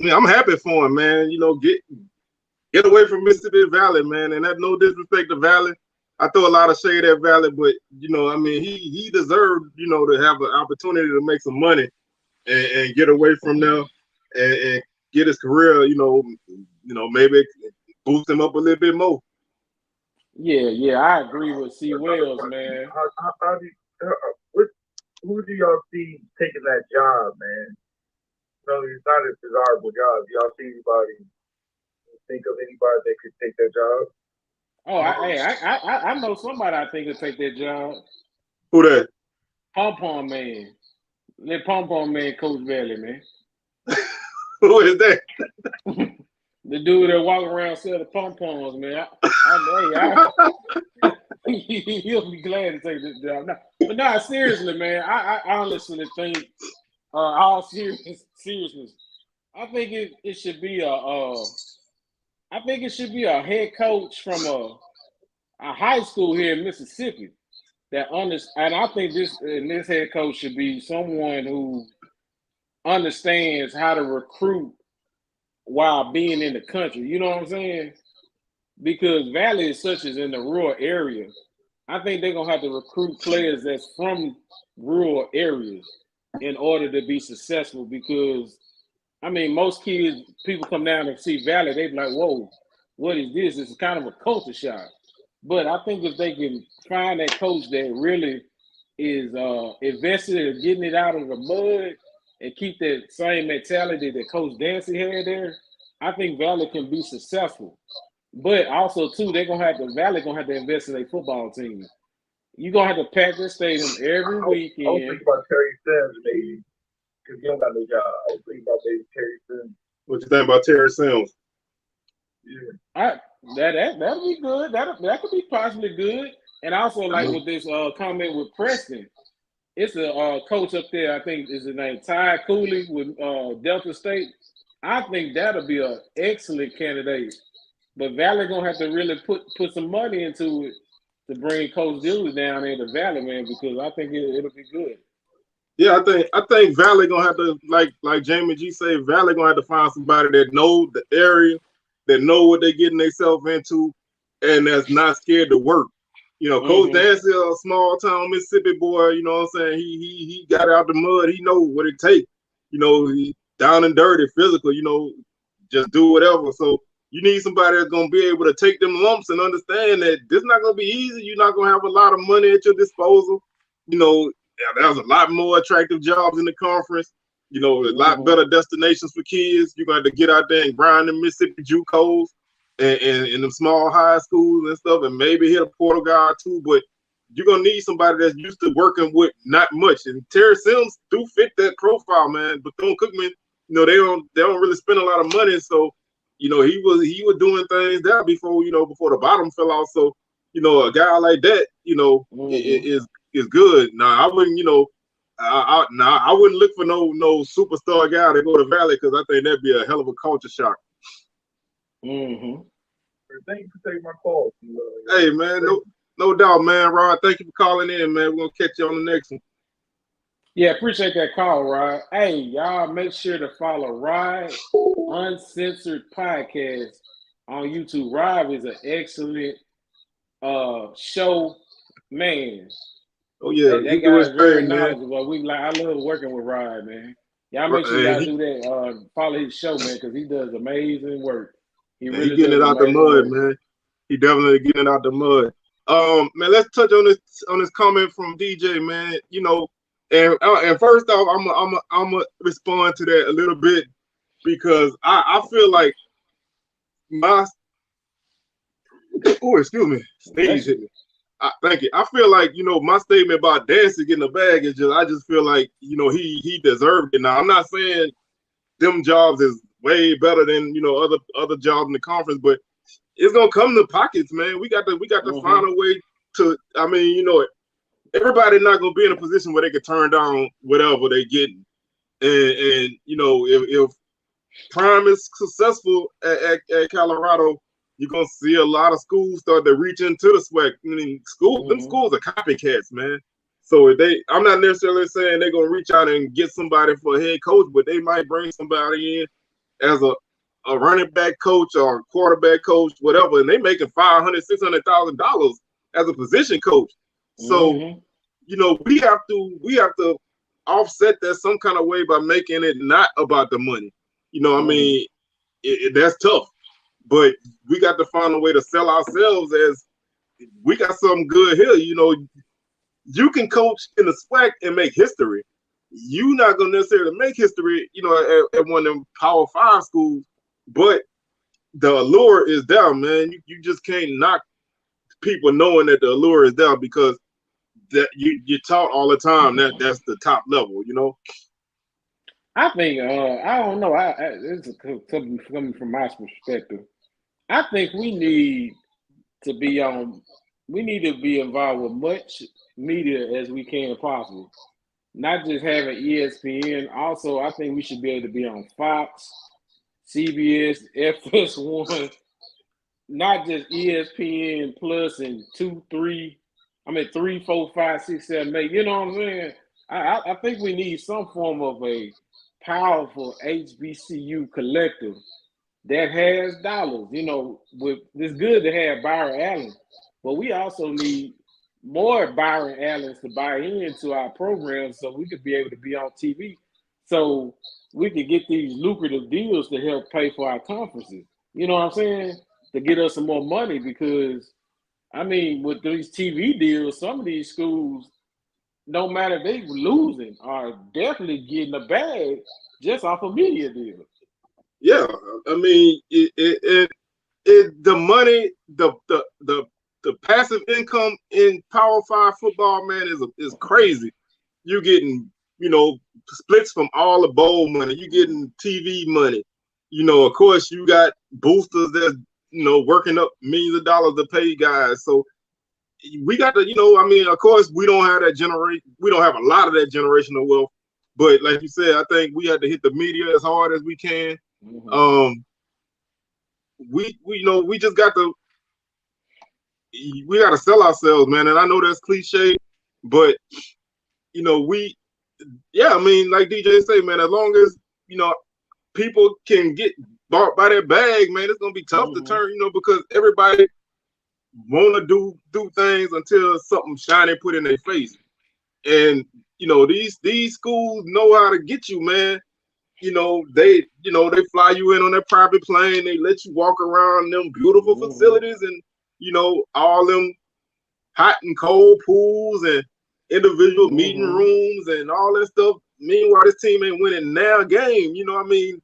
I'm happy for him, man. You know, get away from Mississippi Valley, man. And that's no disrespect to Valley. I throw a lot of shade at Valley, but you know, I mean, he deserved, you know, to have an opportunity to make some money and get away from there and get his career, you know, maybe boost him up a little bit more. Yeah, I agree with C. Wells, man. Who do y'all see taking that job, man? No, it's not a desirable job. Do y'all see anybody? Think of anybody that could take that job? Oh, I know somebody I think could take that job. Who that? Pom man. That Pom man, Coach Valley, man. Who is that? The dude that walk around selling pom-poms, man. He'll be glad to take this job. But no, seriously, man. I honestly think, all seriousness, I think it should be a head coach from a high school here in Mississippi that understands. And I think this head coach should be someone who understands how to recruit while being in the country. You know what I'm saying? Because Valley is such as in the rural area. I think they're gonna have to recruit players that's from rural areas in order to be successful. Because I mean, most kids, people come down and see Valley, they be like, "Whoa, what is this?" It's kind of a culture shock. But I think if they can find that coach that really is invested in getting it out of the mud and keep that same mentality that Coach Dancy had there, I think Valley can be successful. But also, too, Valley gonna have to invest in a football team. You're gonna have to pack the stadium every weekend. I was thinking about Terry Sims, maybe, because he don't got no job. I was thinking about maybe Terry Sims. What you think about Terry Sims? Yeah. That'll be good. That could be possibly good. And also, like with this comment with Preston, it's a coach up there. I think is his name Ty Cooley with Delta State. I think that'll be an excellent candidate. But Valley gonna have to really put some money into it to bring Coach Dillard down there to Valley, man, because I think it'll be good. Yeah, I think Valley gonna have to like Jamie G say, Valley gonna have to find somebody that know the area, that know what they're getting themselves into, and that's not scared to work. You know, Coach Dancy, a small town Mississippi boy, you know what I'm saying? He got out the mud, he know what it takes. You know, he down and dirty, physical, you know, just do whatever. So you need somebody that's gonna be able to take them lumps and understand that this is not gonna be easy. You're not gonna have a lot of money at your disposal. You know, there's a lot more attractive jobs in the conference. You know, a lot better destinations for kids. You're going to get out there and grind in Mississippi JUCOs and in them small high schools and stuff, and maybe hit a portal guard too. But you're going to need somebody that's used to working with not much. And Terry Sims do fit that profile, man. Bethune-Cookman, you know, they don't really spend a lot of money. So, you know, he was doing things there before the bottom fell off. So, you know, a guy like that, you know, is good. Now, I wouldn't, you know, I wouldn't look for no superstar guy to go to Valley because I think that'd be a hell of a culture shock. Thank you for taking my call. Hey, man, no doubt, man. Rod, thank you for calling in, man. We're gonna catch you on the next one. Yeah, appreciate that call, Rod. Hey, y'all make sure to follow Rod Uncensored Podcast on YouTube. Rod is an excellent show man. Oh yeah, that guy is very knowledgeable. I love working with Rod, man. Y'all make sure y'all do that. Follow his show, man, because he does amazing work. He really getting it out the mud, man. He definitely getting it out the mud. Man, let's touch on this comment from DJ, man. You know, and first off, I'm gonna respond to that a little bit because I feel like excuse me, sneeze hit me. Thank you. I feel like, my statement about Dancy getting a bag is I just feel like, he deserved it. Now, I'm not saying them jobs is way better than, other jobs in the conference, but it's gonna come to pockets, man. We got to find a way to. I mean, everybody not gonna be in a position where they can turn down whatever they getting, and if Prime is successful at Colorado, you're gonna see a lot of schools start to reach into the SWAC. I mean, them schools are copycats, man. So I'm not necessarily saying they're gonna reach out and get somebody for a head coach, but they might bring somebody in as a running back coach or quarterback coach, whatever, and they making $500,000-$600,000 as a position coach. So, we have to offset that some kind of way by making it not about the money. I mean, that's tough, but we got to find a way to sell ourselves as we got something good here. You can coach in the SWAC and make history. You're not gonna necessarily make history, at one of them Power 5 schools. But the allure is there, man. You just can't knock people knowing that the allure is there because that you're taught all the time that's the top level, I think I don't know. This is coming from my perspective. I think we need to be involved with much media as we can possible. Not just having ESPN. Also, I think we should be able to be on Fox, CBS, FS1, not just ESPN Plus and 3, 4, 5, 6, 7, 8. You know what I'm saying? I think we need some form of a powerful HBCU collective that has dollars. It's good to have Byron Allen, but we also need more Byron Allens to buy into our program so we could be able to be on TV. So we could get these lucrative deals to help pay for our conferences. You know what I'm saying? To get us some more money because, with these TV deals, some of these schools, no matter if they losing, are definitely getting a bag just off of media deals. Yeah, the money, the passive income in Power 5 football, man, is crazy. You're getting, splits from all the bowl money. You're getting TV money. Of course, you got boosters that's, working up millions of dollars to pay guys. So we got to, of course, we don't have a lot of that generational wealth. But like you said, I think we have to hit the media as hard as we can. We just got to. We got to sell ourselves, man. And I know that's cliche, but like DJ say, man, as long as people can get bought by their bag, man, it's gonna be tough to turn, because everybody want to do things until something shiny put in their face. And these schools know how to get you, man. They fly you in on their private plane. They let you walk around them beautiful facilities and all them hot and cold pools and individual meeting rooms and all that stuff. Meanwhile, this team ain't winning now game.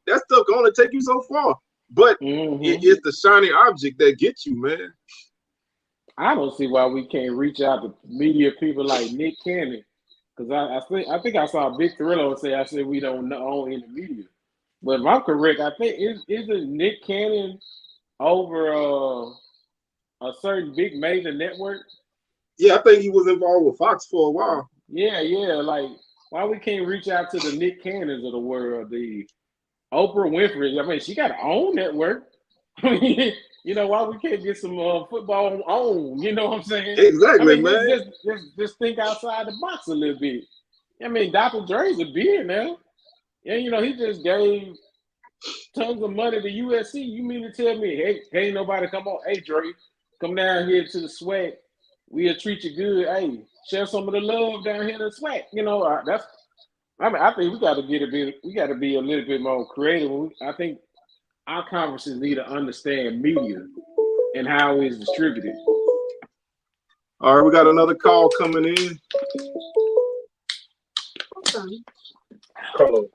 That stuff can only take you so far. But it's the shiny object that gets you, man. I don't see why we can't reach out to media people like Nick Cannon. Because I think I saw Big Thrillo say, I said we don't own any media. But if I'm correct, I think isn't Nick Cannon over a certain big major network? Yeah, I think he was involved with Fox for a while. Yeah. Like, why we can't reach out to the Nick Cannons of the world, the Oprah Winfrey? She got her own network. Why we can't get some football on? You know what I'm saying? Exactly, man. Just think outside the box a little bit. Dr. Dre's a beard now. And, he just gave tons of money to USC. You mean to tell me, hey, ain't nobody come on? Hey, Dre, come down here to the SWAC. We'll treat you good. Hey, share some of the love down here in the SWAC. I think we got to be a little bit more creative. I think our conferences need to understand media and how it's distributed. All right, we got another call coming in. Carlos.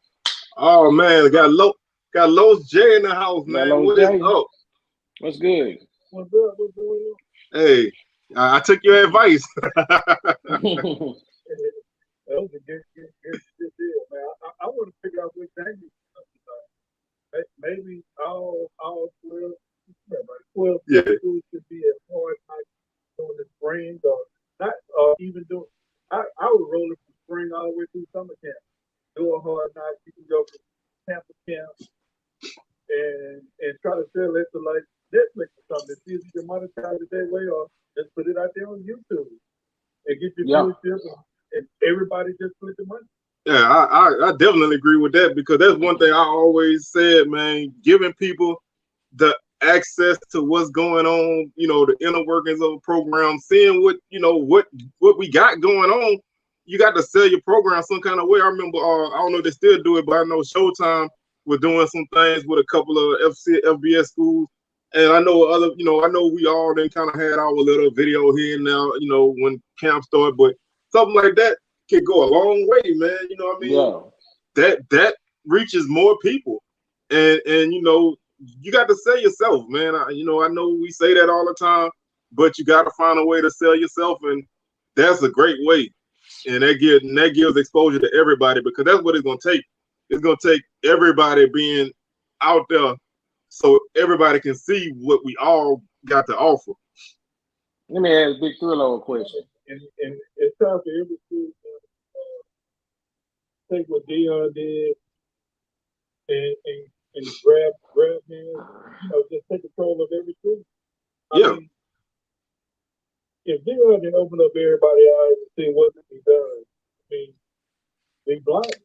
Oh man, got Los J in the house, man. What is up? What's good? What's good? What's going on? Hey, I took your advice. That was a good deal, man. I want to figure out what thing maybe all 12, 12 Yeah. schools should be at hard night during the spring, or not, even do. I would roll it from spring all the way through summer camp. Do a hard night. You can go from camp to camp and try to sell it to like Netflix or something. See if you can monetize it that way, or just put it out there on YouTube and get your viewership, and everybody just split the money. Yeah, I definitely agree with that, because that's one thing I always said, man. Giving people the access to what's going on, the inner workings of a program, seeing what we got going on. You got to sell your program some kind of way. I remember, I don't know if they still do it, but I know Showtime was doing some things with a couple of FBS schools. And I know I know we all then kind of had our little video here and now, when camp started, but something like that can go a long way, man. You know what I mean? Yeah. That reaches more people. And you got to sell yourself, man. I know we say that all the time, but you got to find a way to sell yourself, and that's a great way. And that gives exposure to everybody, because that's what it's going to take. It's going to take everybody being out there so everybody can see what we all got to offer. Let me ask Big Thrillo a question. And it's time for every school to take what Dion did and grab him, just take control of every school. I mean, if Dion can open up everybody's eyes and see what can be done, I mean, they blind.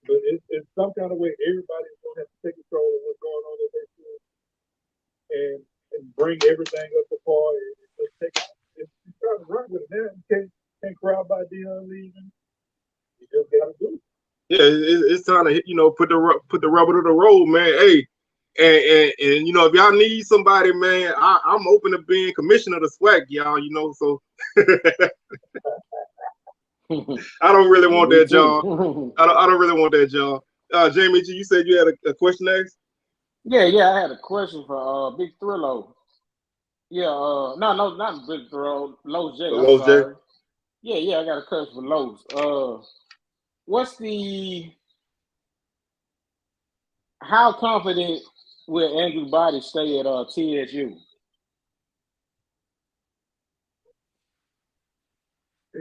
But it's some kind of way everybody's going to have to take control of what's going on in their school and bring everything up to par and just take it. It's trying to run with it now. You can't cry about Dion leaving. You just got to do it. Yeah, it's time to put the rubber to the road, man. Hey, and if y'all need somebody, man, I'm open to being commissioner of the SWAC, y'all. So I don't really want that job. I don't really want that job. Jamie, you said you had a question next? Yeah, I had a question for Big Thrillo. Yeah, no, not Big Thrillo, Lowe's J. I'm sorry. Yeah, I got a question for Lowe's. How confident will Andrew Body stay at TSU?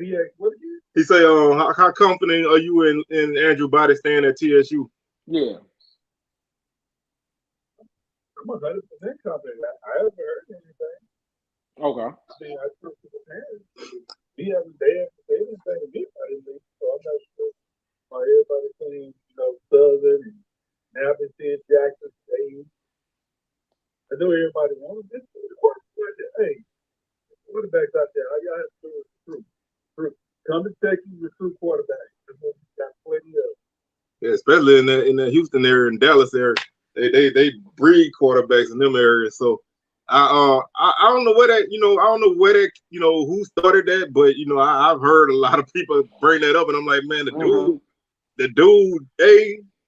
Yeah, what again? He say, how confident are you in Andrew Body staying at TSU? Yeah. I'm 100% confident. I haven't heard anything. Okay. I mean, I spoke to the parents. They haven't said anything to me about anything, so I'm not sure why everybody's saying, Southern and now been seeing Jackson State. I know everybody wants this. Hey, quarterbacks out there, all y'all have to do is recruit. Come to Texas, recruit quarterbacks. Got plenty of. Yeah, especially in the Houston area and Dallas area, they breed quarterbacks in them areas. So I don't know where that who started that, but I've heard a lot of people bring that up, and I'm like, man, the dude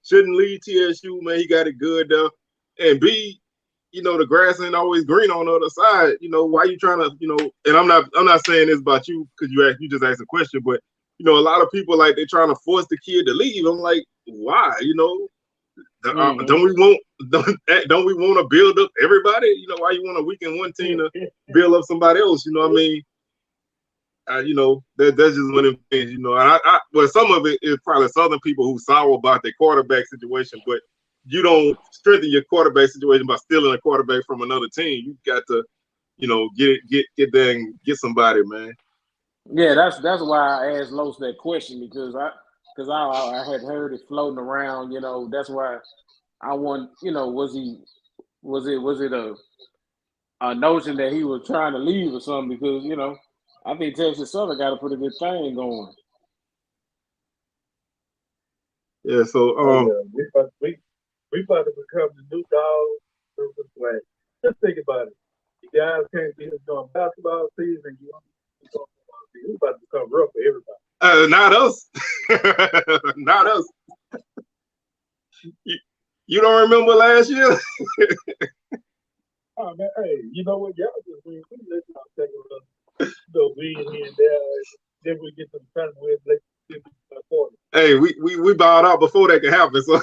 shouldn't leave TSU, man. He got it good there, and B, the grass ain't always green on the other side. Why you trying to, and I'm not saying this about you because you just asked a question, but a lot of people like they're trying to force the kid to leave. I'm like, why? Don't we want to build up everybody? Why you want to weaken one team to build up somebody else? You know what I mean? That's just one of the things. Well, some of it is probably Southern people who sour about their quarterback situation, but you don't strengthen your quarterback situation by stealing a quarterback from another team. You got to, get there and get somebody, man. Yeah, that's why I asked Los that question, because I had heard it floating around. That's why I want. Was it a notion that he was trying to leave or something? Because I think Texas Southern got a pretty good thing going. Yeah. So we about to become the new dog of the SWAC. Just think about it. You guys can't be doing basketball season. It's about to become rough for everybody. Not us. Not us. You don't remember last year? Oh man, hey, you know what? Y'all just win. We let y'all take a look. So we in here and there, then we get some time with Hey, we bowed out before that could happen. So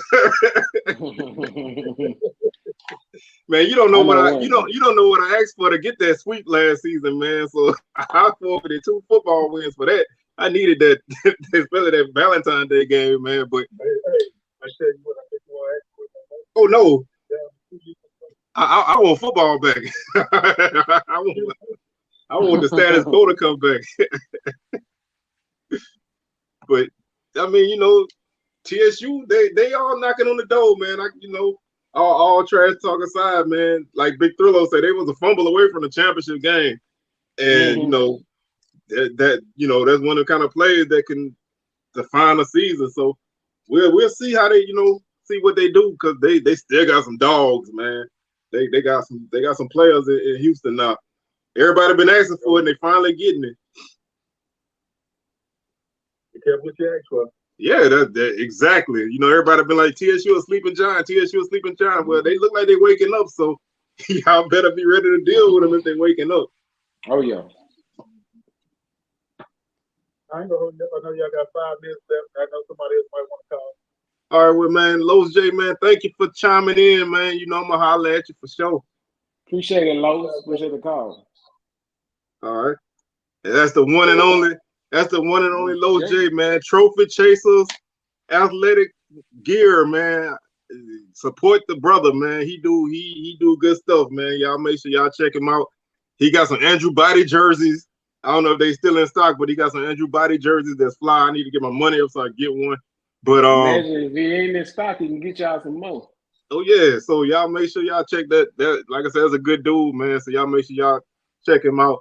man, you don't know you don't know what I asked for to get that sweep last season, man. So I forfeited 2 football wins for that. I needed that, especially that Valentine's Day game, man. But hey, I tell you what, I think you want to ask for. oh no, I want football back. I want the status quo to come back. But I mean, you know, TSU, they all knocking on the door, man. All trash talk aside, man. Like Big Thrillo said, they was a fumble away from the championship game, and you know that that's one of the kind of players that can define a season. So we'll see how they see what they do, because they still got some dogs, man. They got some players in Houston now. Everybody been asking for it, and they finally getting it. You care what you asked for. Yeah, that exactly. You know, everybody been like, TSU a sleeping giant, TSU a sleeping giant. Well, they look like they waking up, so y'all better be ready to deal with them if they waking up. Oh yeah. I know y'all got 5 minutes left. I know somebody else might want to call. All right, well, man, Los J, man, thank you for chiming in, man. You know I'm gonna holler at you for sure. Appreciate it, Los. Appreciate the call. All right, and that's the one and only. That's the one and only Los J, man. Trophy Chasers, athletic gear, man. Support the brother, man. He do good stuff, man. Y'all make sure y'all check him out. He got some Andrew Body jerseys. I don't know if they still in stock, but he got some Andrew Body jerseys that's fly. I need to get my money up so I get one. But imagine if he ain't in stock, he can get y'all some more. Oh yeah, so y'all make sure y'all check that. That, like I said, is a good dude, man. So y'all make sure y'all check him out.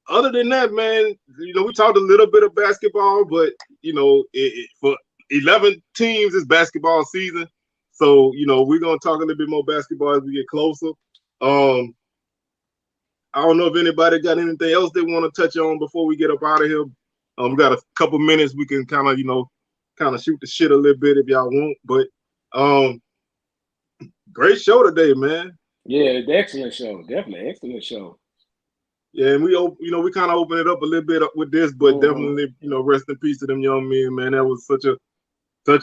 Other than that, man, you know, we talked a little bit of basketball, but you know, for 11 teams, it's basketball season. So you know, we're gonna talk a little bit more basketball as we get closer. I don't know if anybody got anything else they want to touch on before we get up out of here. We got a couple minutes. We can kind of, shoot the shit a little bit if y'all want. But great show today, man. Yeah, excellent show. Definitely excellent show. Yeah, and we kind of open it up a little bit with this, but definitely, rest in peace to them young men, man. That was such a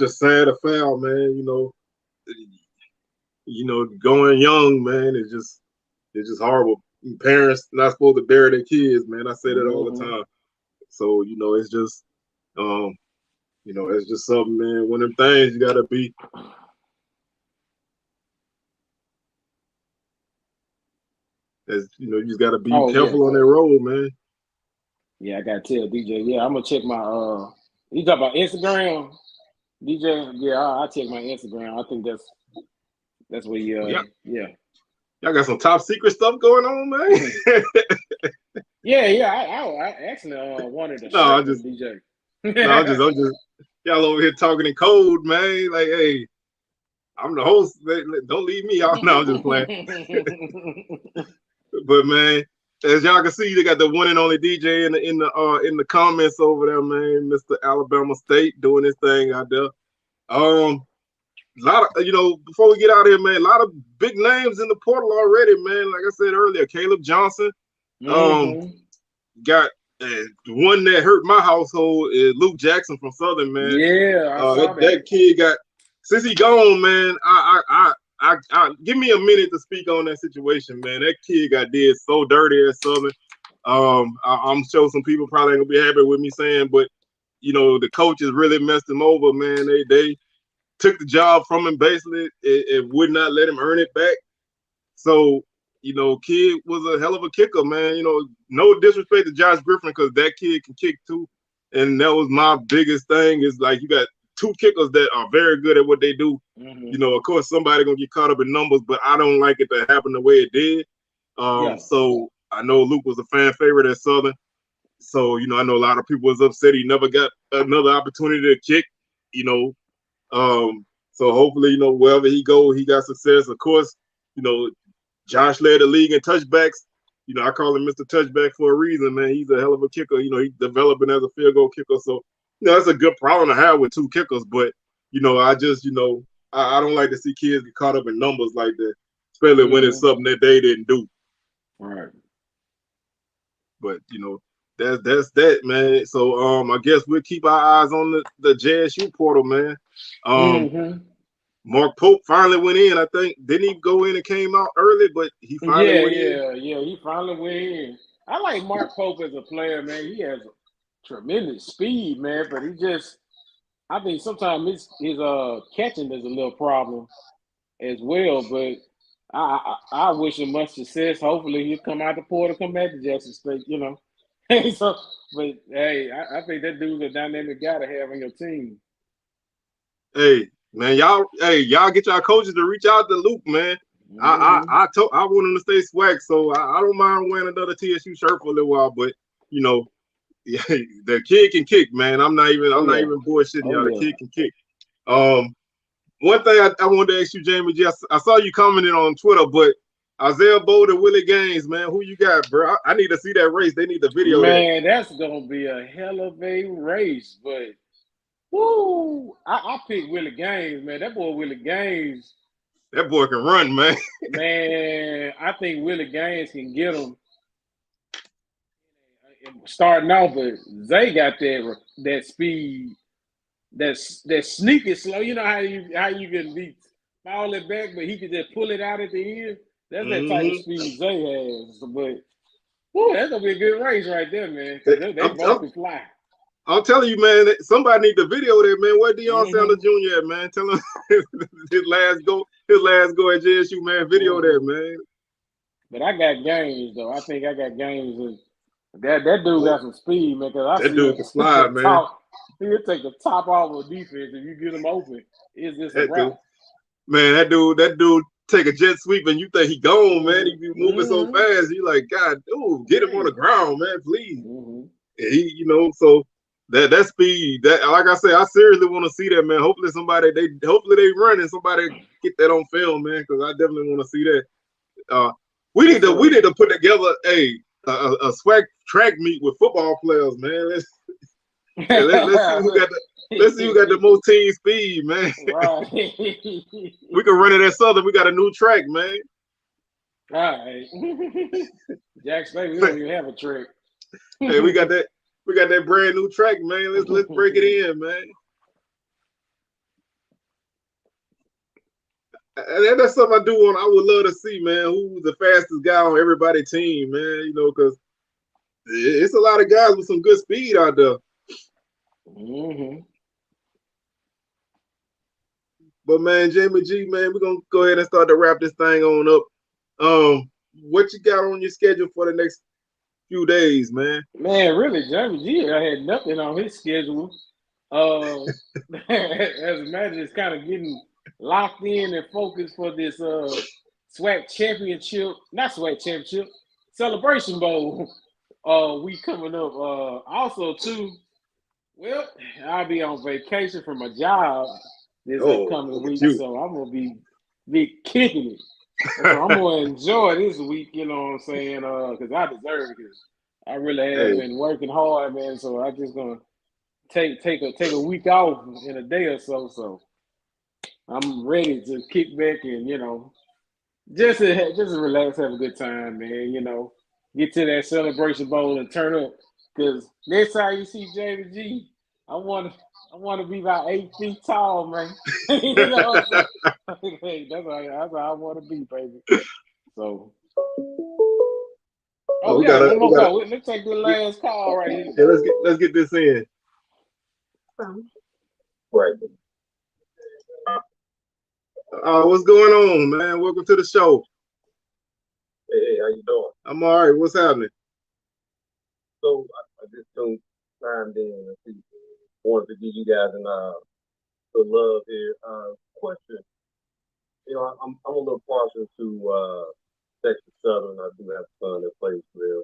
sad affair, man. Going young, man, it's just horrible. Parents not supposed to bury their kids, man. I say that all the time. So, it's just it's just something, man. One of them things you gotta be. You just gotta be careful on that road, man. Yeah, I gotta tell DJ. Yeah, I'm gonna check my you talk about Instagram, DJ. Yeah, I check my Instagram. I think that's where you yeah. Y'all got some top secret stuff going on, man. Yeah. I actually wanted to no, I'm just DJ. I'm just y'all over here talking in code, man. Like, hey, I'm the host. Don't leave me out. No, I'm just playing. But man, as y'all can see, they got the one and only DJ in the comments over there, man. Mr. Alabama State doing his thing out there. A lot of before we get out of here, man, a lot of big names in the portal already, man. Like I said earlier, Caleb Johnson. Got one that hurt my household is Luke Jackson from Southern, man. Yeah, I saw that kid got, since he gone, man. I give me a minute to speak on that situation, man. That kid got did so dirty at Southern. I'm sure some people probably ain't gonna be happy with me saying, but the coaches really messed him over, man. They took the job from him basically. It would not let him earn it back. So kid was a hell of a kicker, man. No disrespect to Josh Griffin, because that kid can kick too. And that was my biggest thing, is like, you got 2 kickers that are very good at what they do. Of course, somebody gonna get caught up in numbers, but I don't like it to happen the way it did. So I know Luke was a fan favorite at Southern. So, I know a lot of people was upset he never got another opportunity to kick, So hopefully, wherever he go, he got success. Of course, Josh led the league in touchbacks. I call him Mr. Touchback for a reason, man. He's a hell of a kicker. He's developing as a field goal kicker. So, that's a good problem to have with 2 kickers. But, I just, I don't like to see kids get caught up in numbers like that, especially when it's something that they didn't do. Right. But that's that, man. So I guess we'll keep our eyes on the JSU portal, man. Mark Pope finally went in. I think didn't he go in and came out early, but he finally went in. Yeah. He finally went in. I like Mark Pope as a player, man. He has tremendous speed, man. But I think sometimes his catching is a little problem as well. But I wish him much success. Hopefully he'll come out the portal, come back to Jackson State. So, but hey, I think that dude's a dynamic guy to have on your team. Hey, man, y'all get y'all coaches to reach out to Luke, man. I want him to stay SWAC, so I don't mind wearing another TSU shirt for a little while, but the kid can kick, man. I'm not even bullshitting y'all. The kid can kick. One thing I wanted to ask you, Jamie G, I saw you commenting on Twitter, but Isaiah Bold and Willie Gaines, man, who you got, bro? I need to see that race. They need the video. Man, that's gonna be a hell of a race, but woo! I picked Willie Gaines, man. That boy Willie Gaines. That boy can run, man. Man, I think Willie Gaines can get him starting off, but Zay got that speed, that sneaky slow. You know how you can be fall it back, but he can just pull it out at the end. That's that type of speed Zay has. But that's gonna be a good race right there, man. They both can fly. I'm telling you, man, somebody need the video there, man. Where Deion Sanders Jr. at, man? Tell him his last go at JSU, man. Video there, man. But I got Gaines, though. I think I got Gaines. And that dude got some speed, man. That dude can slide, man. He'll take the top off of defense if you get him open. It's just a wrap. Man, that dude take a jet sweep and you think he gone, man. He be moving so fast. You like, God, dude, get him on the ground, man, please. And he, so that speed, that like I say, I seriously want to see that, man. Hopefully they run and somebody get that on film, man, because I definitely want to see that. We need to put together a SWAC track meet with football players, man. Let's see who got the most team speed, man. Right. We can run it at Southern. We got a new track, man. All right. Jackson, we don't even have a track. Hey, we got that brand new track, man. Let's break it in, man. And that's something I would love to see, man. Who's the fastest guy on everybody's team, man? Because it's a lot of guys with some good speed out there. But man, Jamie G, man, we're gonna go ahead and start to wrap this thing on up. What you got on your schedule for the next few days, man? Man, really, Jamie G, I had nothing on his schedule. As a matter, it's kind of getting locked in and focused for this SWAC championship, not SWAC championship, Celebration Bowl week coming up. Also, too, well, I'll be on vacation from my job this upcoming week, so I'm gonna be kicking it. So I'm gonna enjoy this week, you know what I'm saying? Because I deserve it. Because I really have been working hard, man. So I'm just gonna take a week off in a day or so. So I'm ready to kick back and just relax, have a good time, man. Get to that Celebration Bowl and turn up. Because next time you see Jamie G, I want to be about 8 feet tall, man. You know what I'm saying? Hey, that's how I want to be, baby. So, we got one more call. Let's take the last call right here. Yeah, let's get this in. Right. What's going on, man? Welcome to the show. Hey, how you doing? I'm all right. What's happening? So I just chimed in and wanted to give you guys some love here. Question. I'm a little partial to Texas Southern. I do have a son that plays for them.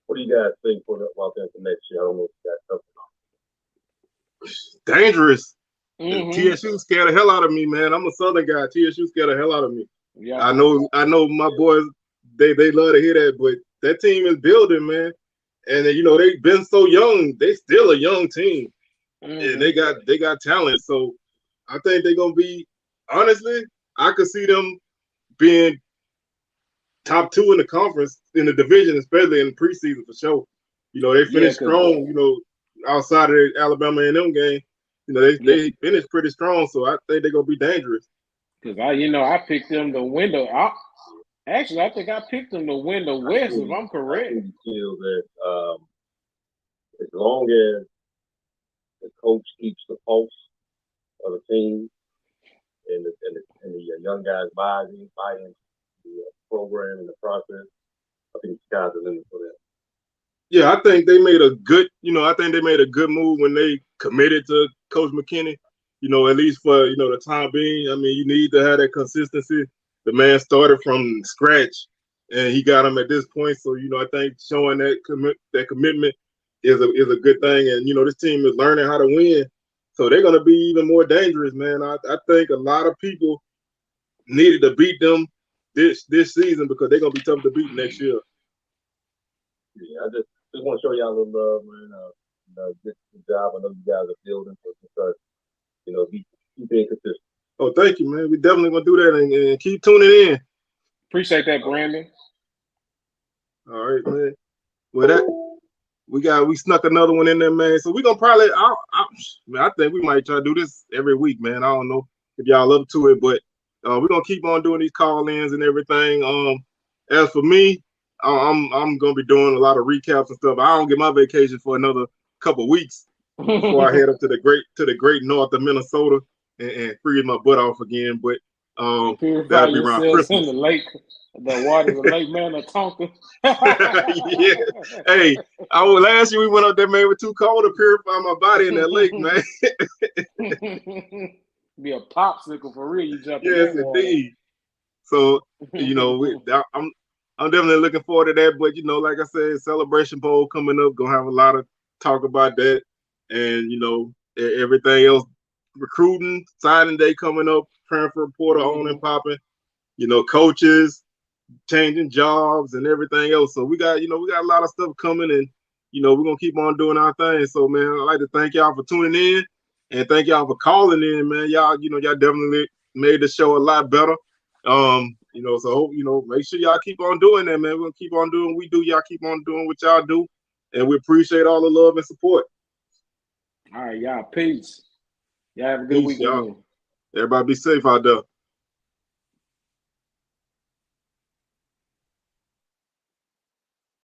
What do you guys think about them for next year? I don't know if you got something on. Dangerous. TSU scared the hell out of me, man. I'm a Southern guy. TSU scared the hell out of me. Yeah. I know my boys, they love to hear that, but that team is building, man. And they've been so young. They still a young team. And they got talent. So I think they're gonna be, honestly, I could see them being top 2 in the conference, in the division, especially in the preseason for sure. You know, they finished Yeah, strong. You know, outside of the Alabama A&M game, you know, they finished pretty strong. So I think they're gonna be dangerous. because I picked them to win the. Actually, I think I picked them to win the West, if I'm I correct. truly feel that as long as the coach keeps the pulse of the team and the young guys buy into the program and the process, I think the sky's the limit for them. Yeah, I think they made a good, I think they made a good move when they committed to Coach McKinney, at least for, the time being. I mean, you need to have that consistency. The man started from scratch and he got him at this point. So, I think showing that commitment is a good thing. And, this team is learning how to win. So they're going to be even more dangerous, man. I think a lot of people needed to beat them this season because they're going to be tough to beat next year. Yeah, I just want to show y'all a little love, man. Good job. I know you guys are building, so just keep being consistent. Oh, thank you, man. We definitely gonna do that and keep tuning in. Appreciate that, Brandon. All right, man. Well, we snuck another one in there, man. So we gonna probably, I think we might try to do this every week, man. I don't know if y'all up to it, but we're gonna keep on doing these call-ins and everything. As for me, I'm gonna be doing a lot of recaps and stuff. I don't get my vacation for another couple weeks before I head up to the great north of Minnesota and freeze my butt off again. But purify that'll be around yourselves Christmas. in the lake, the waters of Lake Manawtonka. Yeah. Hey, last year we went up there, man. It was too cold to purify my body in that lake, man. Be a popsicle for real. You jump in Yes, that water. indeed. So I'm definitely looking forward to that. But like I said, Celebration Bowl coming up, gonna have a lot of talk about that, and everything else. Recruiting, signing day coming up, transfer portal on and popping. Coaches changing jobs and everything else. So we got a lot of stuff coming, and we're gonna keep on doing our thing. So man, I'd like to thank y'all for tuning in and thank y'all for calling in, man. Y'all definitely made the show a lot better. So make sure y'all keep on doing that, man. We're gonna keep on doing what we do. Y'all keep on doing what y'all do, and we appreciate all the love and support. All right, y'all. Peace. Y'all have a good weekend. Y'all. Everybody be safe out there.